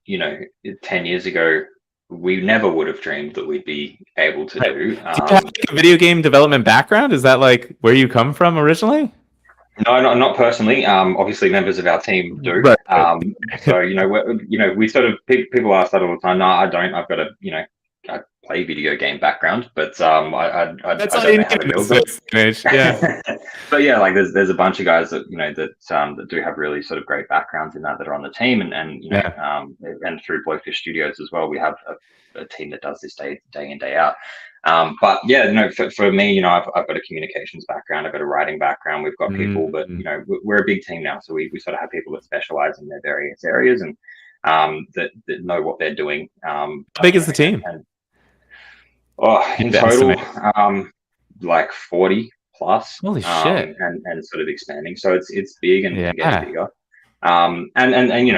10 years ago we never would have dreamed that we'd be able to do. Do you have like a video game development background? Is that like where you come from originally? No, not personally. Obviously, members of our team do. Right. So we sort of people ask that all the time. No, I don't. I've got a I play video game background, but I That's don't all you know how to build them. Yeah. But yeah, like there's a bunch of guys that that do have really sort of great backgrounds in that are on the team, and and through Blowfish Studios as well, we have a team that does this day in day out. But yeah, for me, I've got a communications background, I've got a writing background. We've got people, but we're a big team now, so we sort of have people that specialize in their various areas and that know what they're doing. How big is the team? In total, like 40 plus. Holy shit! And sort of expanding, so it's big and getting bigger. And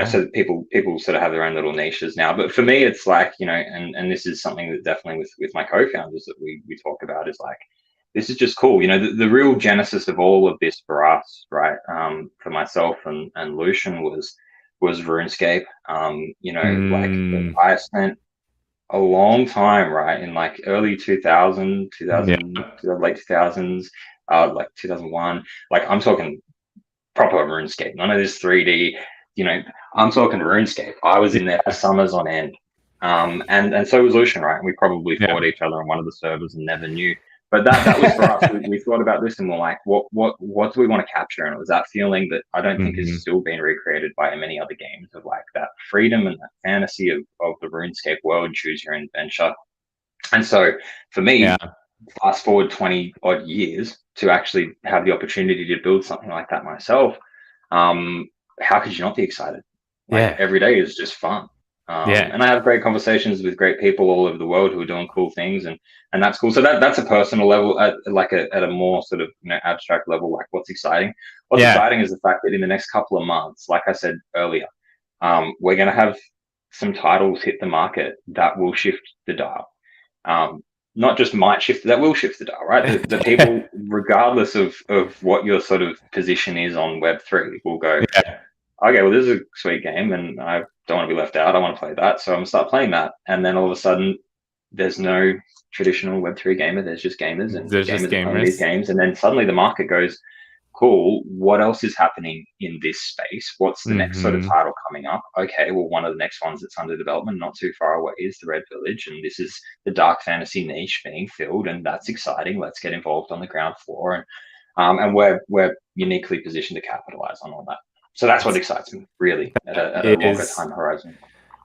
so people sort of have their own little niches now, but for me it's like and this is something that definitely with my co-founders that we talk about is like, this is just cool. The real genesis of all of this for us, right, for myself and Lucian was RuneScape. Like I spent a long time, right, in like early 2000 late 2000s, like 2001, like I'm talking proper RuneScape, none of this 3D. I'm talking RuneScape. I was in there for summers on end, and so was Lucian, right? And we probably fought each other on one of the servers and never knew. But that was for us. We thought about this and we're like, what do we want to capture? And it was that feeling that I don't think has still been recreated by many other games, of like that freedom and that fantasy of the RuneScape world, choose your own adventure. And so for me, fast forward 20 odd years to actually have the opportunity to build something like that myself, how could you not be excited? Every day is just fun. And I have great conversations with great people all over the world who are doing cool things, and that's cool. So that's a personal level, at a more sort of abstract level, like what's exciting. What's exciting is the fact that in the next couple of months, like I said earlier, we're going to have some titles hit the market that will shift the dial. Not just might shift, that will shift the dial, right? The people, regardless of what your sort of position is on Web3, will go, okay, well, this is a sweet game and I don't want to be left out. I want to play that. So I'm going to start playing that. And then all of a sudden, there's no traditional Web3 gamer. There's just gamers and gamers playing these games. And then suddenly the market goes, cool, what else is happening in this space? What's the next sort of title coming up? Okay, well, one of the next ones that's under development not too far away is the Red Village, and this is the dark fantasy niche being filled, and that's exciting. Let's get involved on the ground floor, and we're uniquely positioned to capitalize on all that. So that's what excites me, really, at a longer time horizon.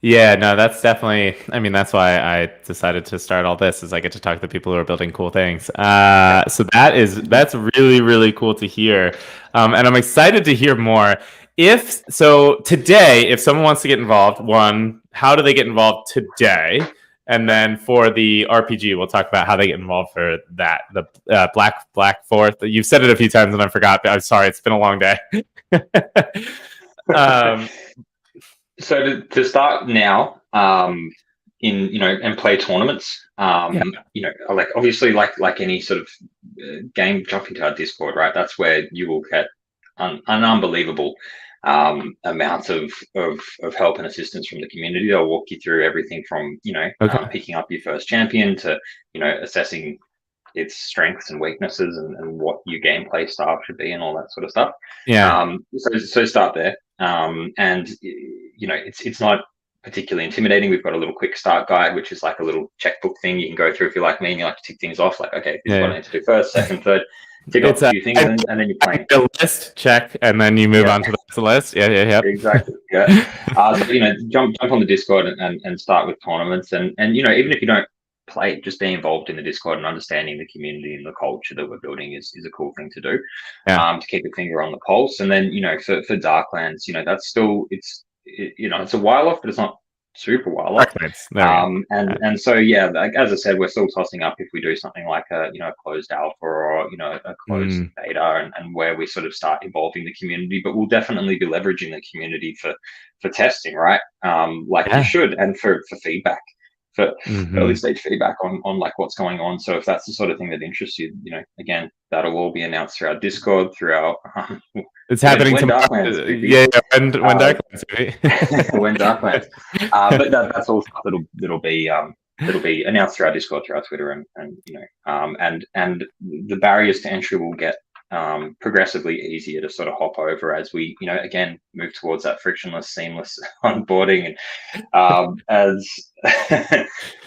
Yeah, no, that's definitely, I mean, that's why I decided to start all this, is I get to talk to people who are building cool things. So that's really, really cool to hear. And I'm excited to hear more. Today, if someone wants to get involved, one, how do they get involved today? And then for the RPG, we'll talk about how they get involved for that, the Black 4th. You've said it a few times and I forgot, but I'm sorry, it's been a long day. So to start now, and play tournaments, like obviously like any sort of game, jump into our Discord, right? That's where you will get an unbelievable amount of help and assistance from the community. They'll walk you through everything from picking up your first champion to assessing its strengths and weaknesses and what your gameplay style should be and all that sort of stuff. So start there. And it's not particularly intimidating. We've got a little quick start guide, which is like a little checkbook thing you can go through if you're like me and you like to tick things off, like, okay, this is what I need to do first, second, third. tick off It's a few things, and then you're playing. a list, check, and then you move on to the next list. Yeah. Exactly. Yeah. So jump on the Discord and start with tournaments, and even if you don't play, just be involved in the Discord and understanding the community and the culture that we're building is a cool thing to do. To keep your finger on the pulse. And then for Darklands, that's still it's a while off, but it's not super while off. And so like, as I said, we're still tossing up if we do something like a closed alpha or a closed beta, and where we sort of start involving the community. But we'll definitely be leveraging the community for testing, right? You should, and for feedback, for early stage feedback on like what's going on. So if that's the sort of thing that interests you, again, that'll all be announced through our Discord, through our it's happening tomorrow. When Darklands, when Darklands. But that's all stuff that'll be announced through our Discord, through our Twitter, and the barriers to entry will get progressively easier to sort of hop over as we again move towards that frictionless, seamless onboarding,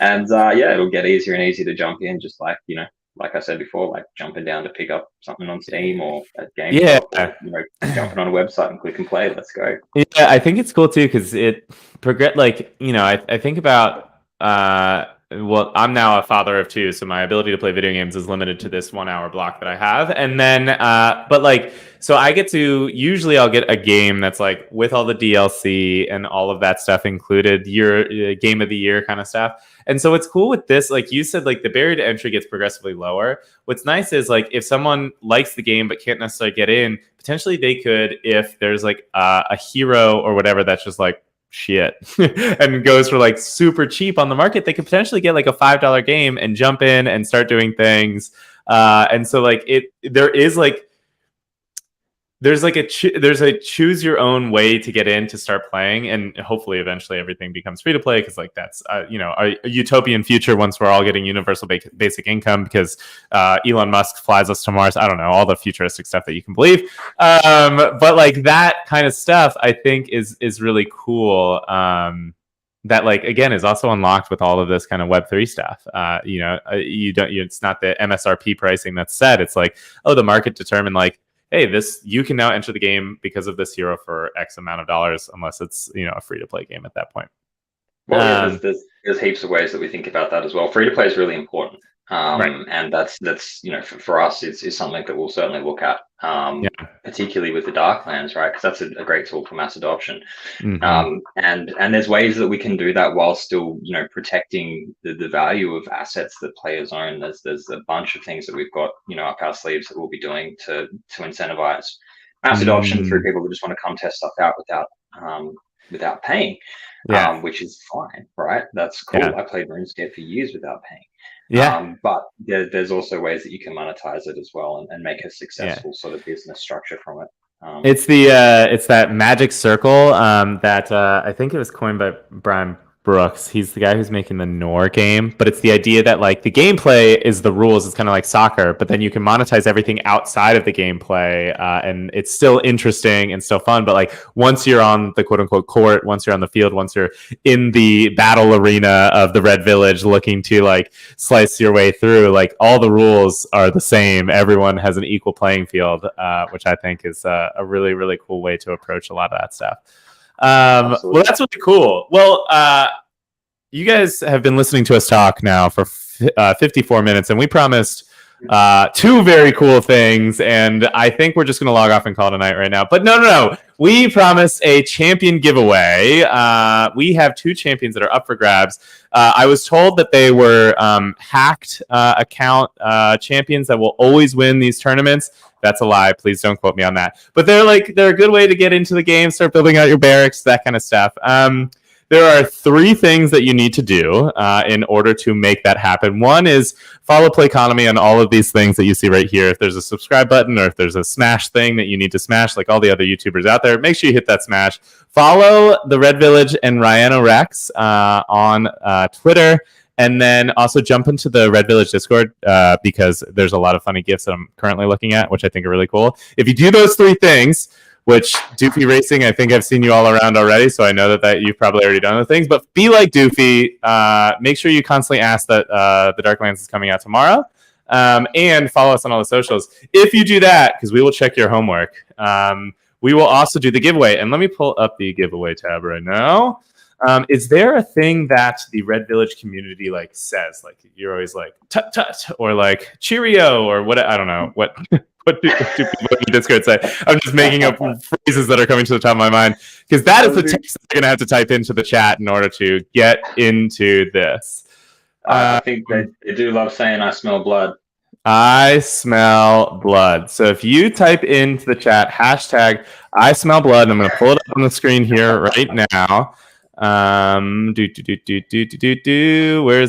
and it'll get easier and easier to jump in, just like like I said before, like jumping down to pick up something on Steam or at GameStop, or, jumping on a website and click and play. Let's go. Yeah, I think it's cool too because it progress. Like I think about well, I'm now a father of two, so my ability to play video games is limited to this 1 hour block that I have. And then, so I get to, usually I'll get a game that's like with all the DLC and all of that stuff included, your game of the year kind of stuff. And so what's cool with this, like you said, like the barrier to entry gets progressively lower. What's nice is like if someone likes the game but can't necessarily get in, potentially they could, if there's like a hero or whatever that's just like shit and goes for like super cheap on the market, they could potentially get like a $5 game and jump in and start doing things. And so like there's a choose your own way to get in to start playing, and hopefully eventually everything becomes free to play, because like that's a utopian future once we're all getting universal basic income, because Elon Musk flies us to Mars. I don't know, all the futuristic stuff that you can believe, but like that kind of stuff I think is really cool. That like again is also unlocked with all of this kind of Web3 stuff. It's not the MSRP pricing that's set. It's like, oh, the market determined like, hey, you can now enter the game because of this hero for X amount of dollars, unless it's a free to play game at that point. Well, there's heaps of ways that we think about that as well. Free to play is really important, right. And that's for us is something that we'll certainly look at, particularly with the Darklands, right? Because that's a great tool for mass adoption. And there's ways that we can do that while still protecting the value of assets that players own. There's a bunch of things that we've got up our sleeves that we'll be doing to incentivize mass adoption through people who just want to come test stuff out without paying, which is fine, right? That's cool. I played RuneScape for years without paying. But there's also ways that you can monetize it as well and make a successful sort of business structure from it. It's that magic circle that I think it was coined by Brian Brooks. He's the guy who's making the Nor game, but it's the idea that like the gameplay is the rules. It's kind of like soccer, but then you can monetize everything outside of the gameplay, and it's still interesting and still fun. But like once you're on the quote unquote court, once you're on the field, once you're in the battle arena of the Red Village looking to like slice your way through, like all the rules are the same. Everyone has an equal playing field, which I think is a really, really cool way to approach a lot of that stuff. Well, that's really cool. Well, you guys have been listening to us talk now for 54 minutes, and we promised two very cool things, and I think we're just going to log off and call it a night right now. But no. We promised a champion giveaway. We have two champions that are up for grabs. I was told that they were hacked account champions that will always win these tournaments. That's a lie. Please don't quote me on that. But they're a good way to get into the game, start building out your barracks, that kind of stuff. There are three things that you need to do in order to make that happen. One is follow Playconomy on all of these things that you see right here. If there's a subscribe button or if there's a smash thing that you need to smash, like all the other YouTubers out there, make sure you hit that smash. Follow the Red Village and Ryano Rex on Twitter. And then also jump into the Red Village Discord because there's a lot of funny GIFs that I'm currently looking at, which I think are really cool. If you do those three things, which Doofy Racing, I think I've seen you all around already, so I know that you've probably already done the things. But be like Doofy. Make sure you constantly ask that the Darklands is coming out tomorrow. and follow us on all the socials. If you do that, because we will check your homework, we will also do the giveaway. And let me pull up the giveaway tab right now. Is there a thing that the Red Village community like says? Like you're always like tut tut or like cheerio or what? I don't know what. What do people in Discord say? I'm just making up phrases that are coming to the top of my mind because that is the text that they're gonna have to type into the chat in order to get into this. I think they do love saying "I smell blood." I smell blood. So if you type into the chat hashtag I smell blood, I'm going to pull it up on the screen here right now. Where's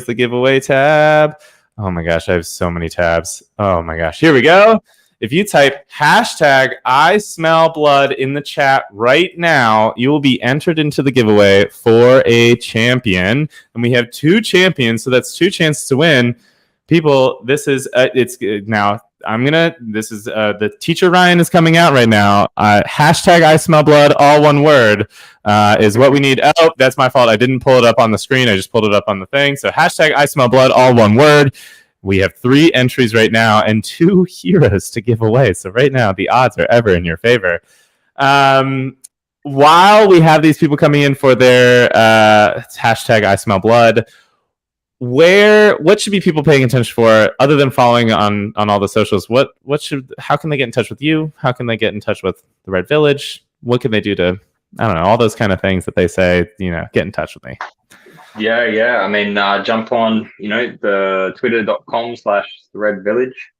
the giveaway tab? Oh my gosh, I have so many tabs. Oh my gosh, here we go. If you type hashtag I smell blood in the chat right now, you will be entered into the giveaway for a champion. And we have 2 champions, so that's 2 chances to win. People, this is it's now. This is the teacher Ryan is coming out right now. Hashtag I smell blood, all one word, is what we need. Oh, that's my fault. I didn't pull it up on the screen. I just pulled it up on the thing. So hashtag I smell blood, all one word. We have 3 entries right now and 2 heroes to give away. So right now the odds are ever in your favor. While we have these people coming in for their hashtag I smell blood, what should be people paying attention for other than following on all the socials? How can they get in touch with you? How can they get in touch with the Red Village? What can they do to, I don't know, all those kind of things that they say, get in touch with me. Yeah. I mean, jump on, the twitter.com/the Red Village.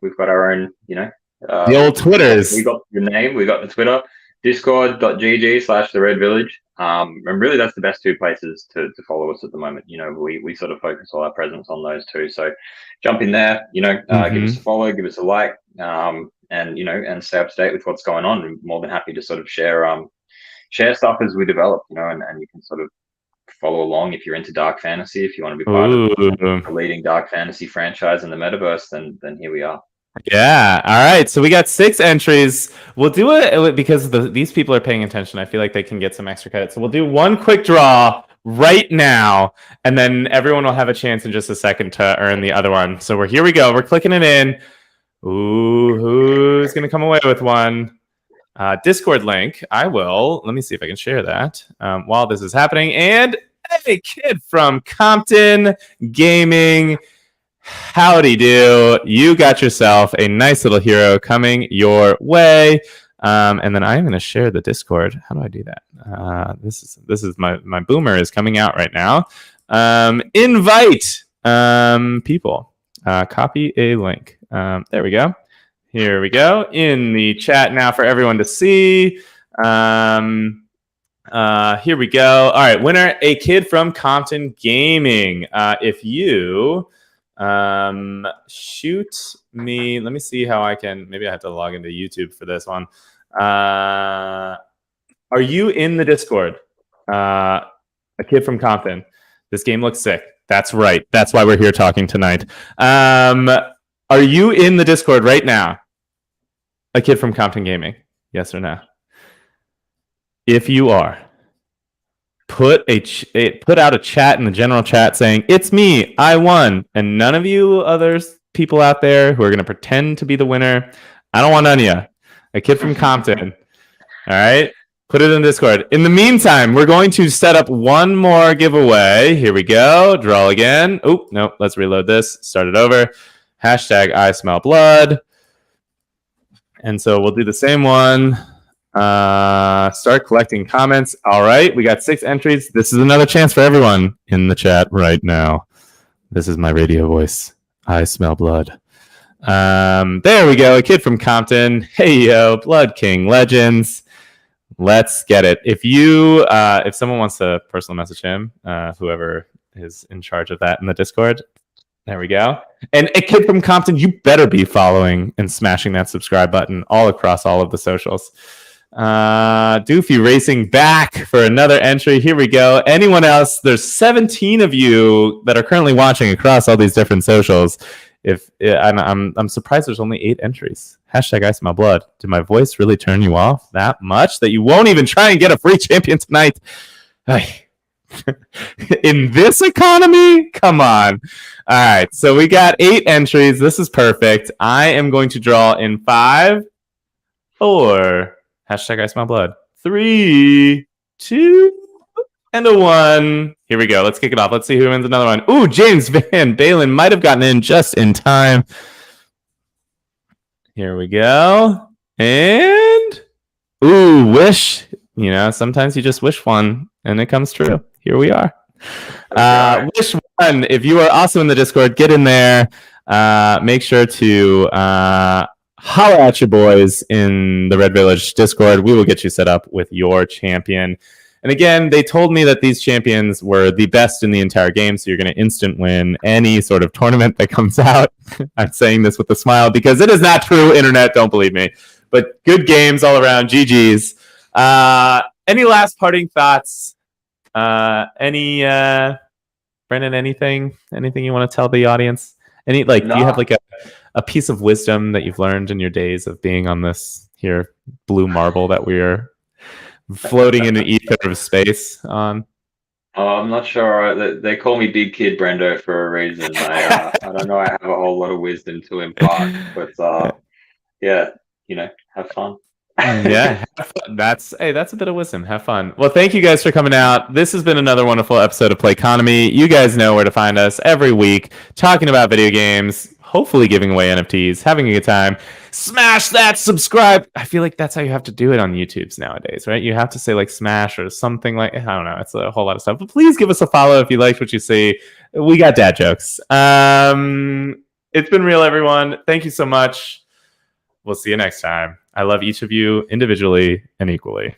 We've got our own, the old Twitters. We got the name, we got the Twitter, discord.gg/the Red Village. And really that's the best 2 places to follow us at the moment. We sort of focus all our presence on those 2. So jump in there, give us a follow, give us a like, and stay up to date with what's going on. I'm more than happy to sort of share stuff as we develop, and you can sort of follow along if you're into dark fantasy. If you want to be part of the leading dark fantasy franchise in the metaverse, then here we are. Yeah. All right. So we got 6 entries. We'll do it because these people are paying attention. I feel like they can get some extra credit. So we'll do one quick draw right now, and then everyone will have a chance in just a second to earn the other one. So here we go. We're clicking it in. Ooh, who's going to come away with one? Discord link. I will. Let me see if I can share that while this is happening. And a kid from Compton Gaming. Howdy do. You got yourself a nice little hero coming your way. And then I'm going to share the Discord. How do I do that? This is my boomer is coming out right now. Invite people. Copy a link. There we go. Here we go in the chat now for everyone to see. Here we go. All right, winner, a kid from Compton Gaming. If you shoot me, let me see how I can. Maybe I have to log into YouTube for this one. Are you in the Discord? A kid from Compton. This game looks sick. That's right. That's why we're here talking tonight. Are you in the Discord right now? A kid from Compton Gaming. Yes or no? If you are, put out a chat in the general chat saying, "It's me, I won." And none of you others people out there who are going to pretend to be the winner, I don't want none of you. A kid from Compton. All right? Put it in Discord. In the meantime, we're going to set up one more giveaway. Here we go. Draw again. Oh, no, let's reload this. Start it over. Hashtag I smell blood. And so we'll do the same one. Start collecting comments. All right, we got 6 entries. This is another chance for everyone in the chat right now. This is my radio voice. I smell blood. There we go. A kid from Compton. Hey, yo, Blood King Legends. Let's get it. If someone wants to personal message him, whoever is in charge of that in the Discord, there we go. And a kid from Compton, you better be following and smashing that subscribe button all across all of the socials. Doofy racing back for another entry. Here we go. Anyone else? There's 17 of you that are currently watching across all these different socials. I'm surprised there's only 8 entries. Hashtag I smell blood. Did my voice really turn you off that much that you won't even try and get a free champion tonight? In this economy? Come on. All right. So we got 8 entries. This is perfect. I am going to draw in 5, 4, hashtag I smell blood, 3, 2, and a 1. Here we go. Let's kick it off. Let's see who wins another one. Ooh, James Van Balen might have gotten in just in time. Here we go. And ooh, wish. You know, sometimes you just wish one and it comes true. Here we are. Wish one. If you are also in the Discord, get in there. Make sure to holler at your boys in the Red Village Discord. We will get you set up with your champion. And again, they told me that these champions were the best in the entire game, so you're going to instant win any sort of tournament that comes out. I'm saying this with a smile because it is not true, internet, don't believe me. But good games all around, GG's. Any last parting thoughts? Brendan, anything you want to tell the audience? Do you have like a piece of wisdom that you've learned in your days of being on this here blue marble that we're floating in the ether of space on? Oh, I'm not sure. They call me Big Kid Brendo for a reason. I don't know. I have a whole lot of wisdom to impart, but yeah, have fun. Yeah, have fun. That's a bit of wisdom. Have fun. Well, thank you guys for coming out. This has been another wonderful episode of Playconomy. You guys know where to find us every week, talking about video games, hopefully giving away NFTs, having a good time. Smash that subscribe. I feel like that's how you have to do it on YouTube's nowadays, right? You have to say like smash or something like, I don't know. It's a whole lot of stuff. But please give us a follow if you liked what you see. We got dad jokes. It's been real, everyone. Thank you so much. We'll see you next time. I love each of you individually and equally.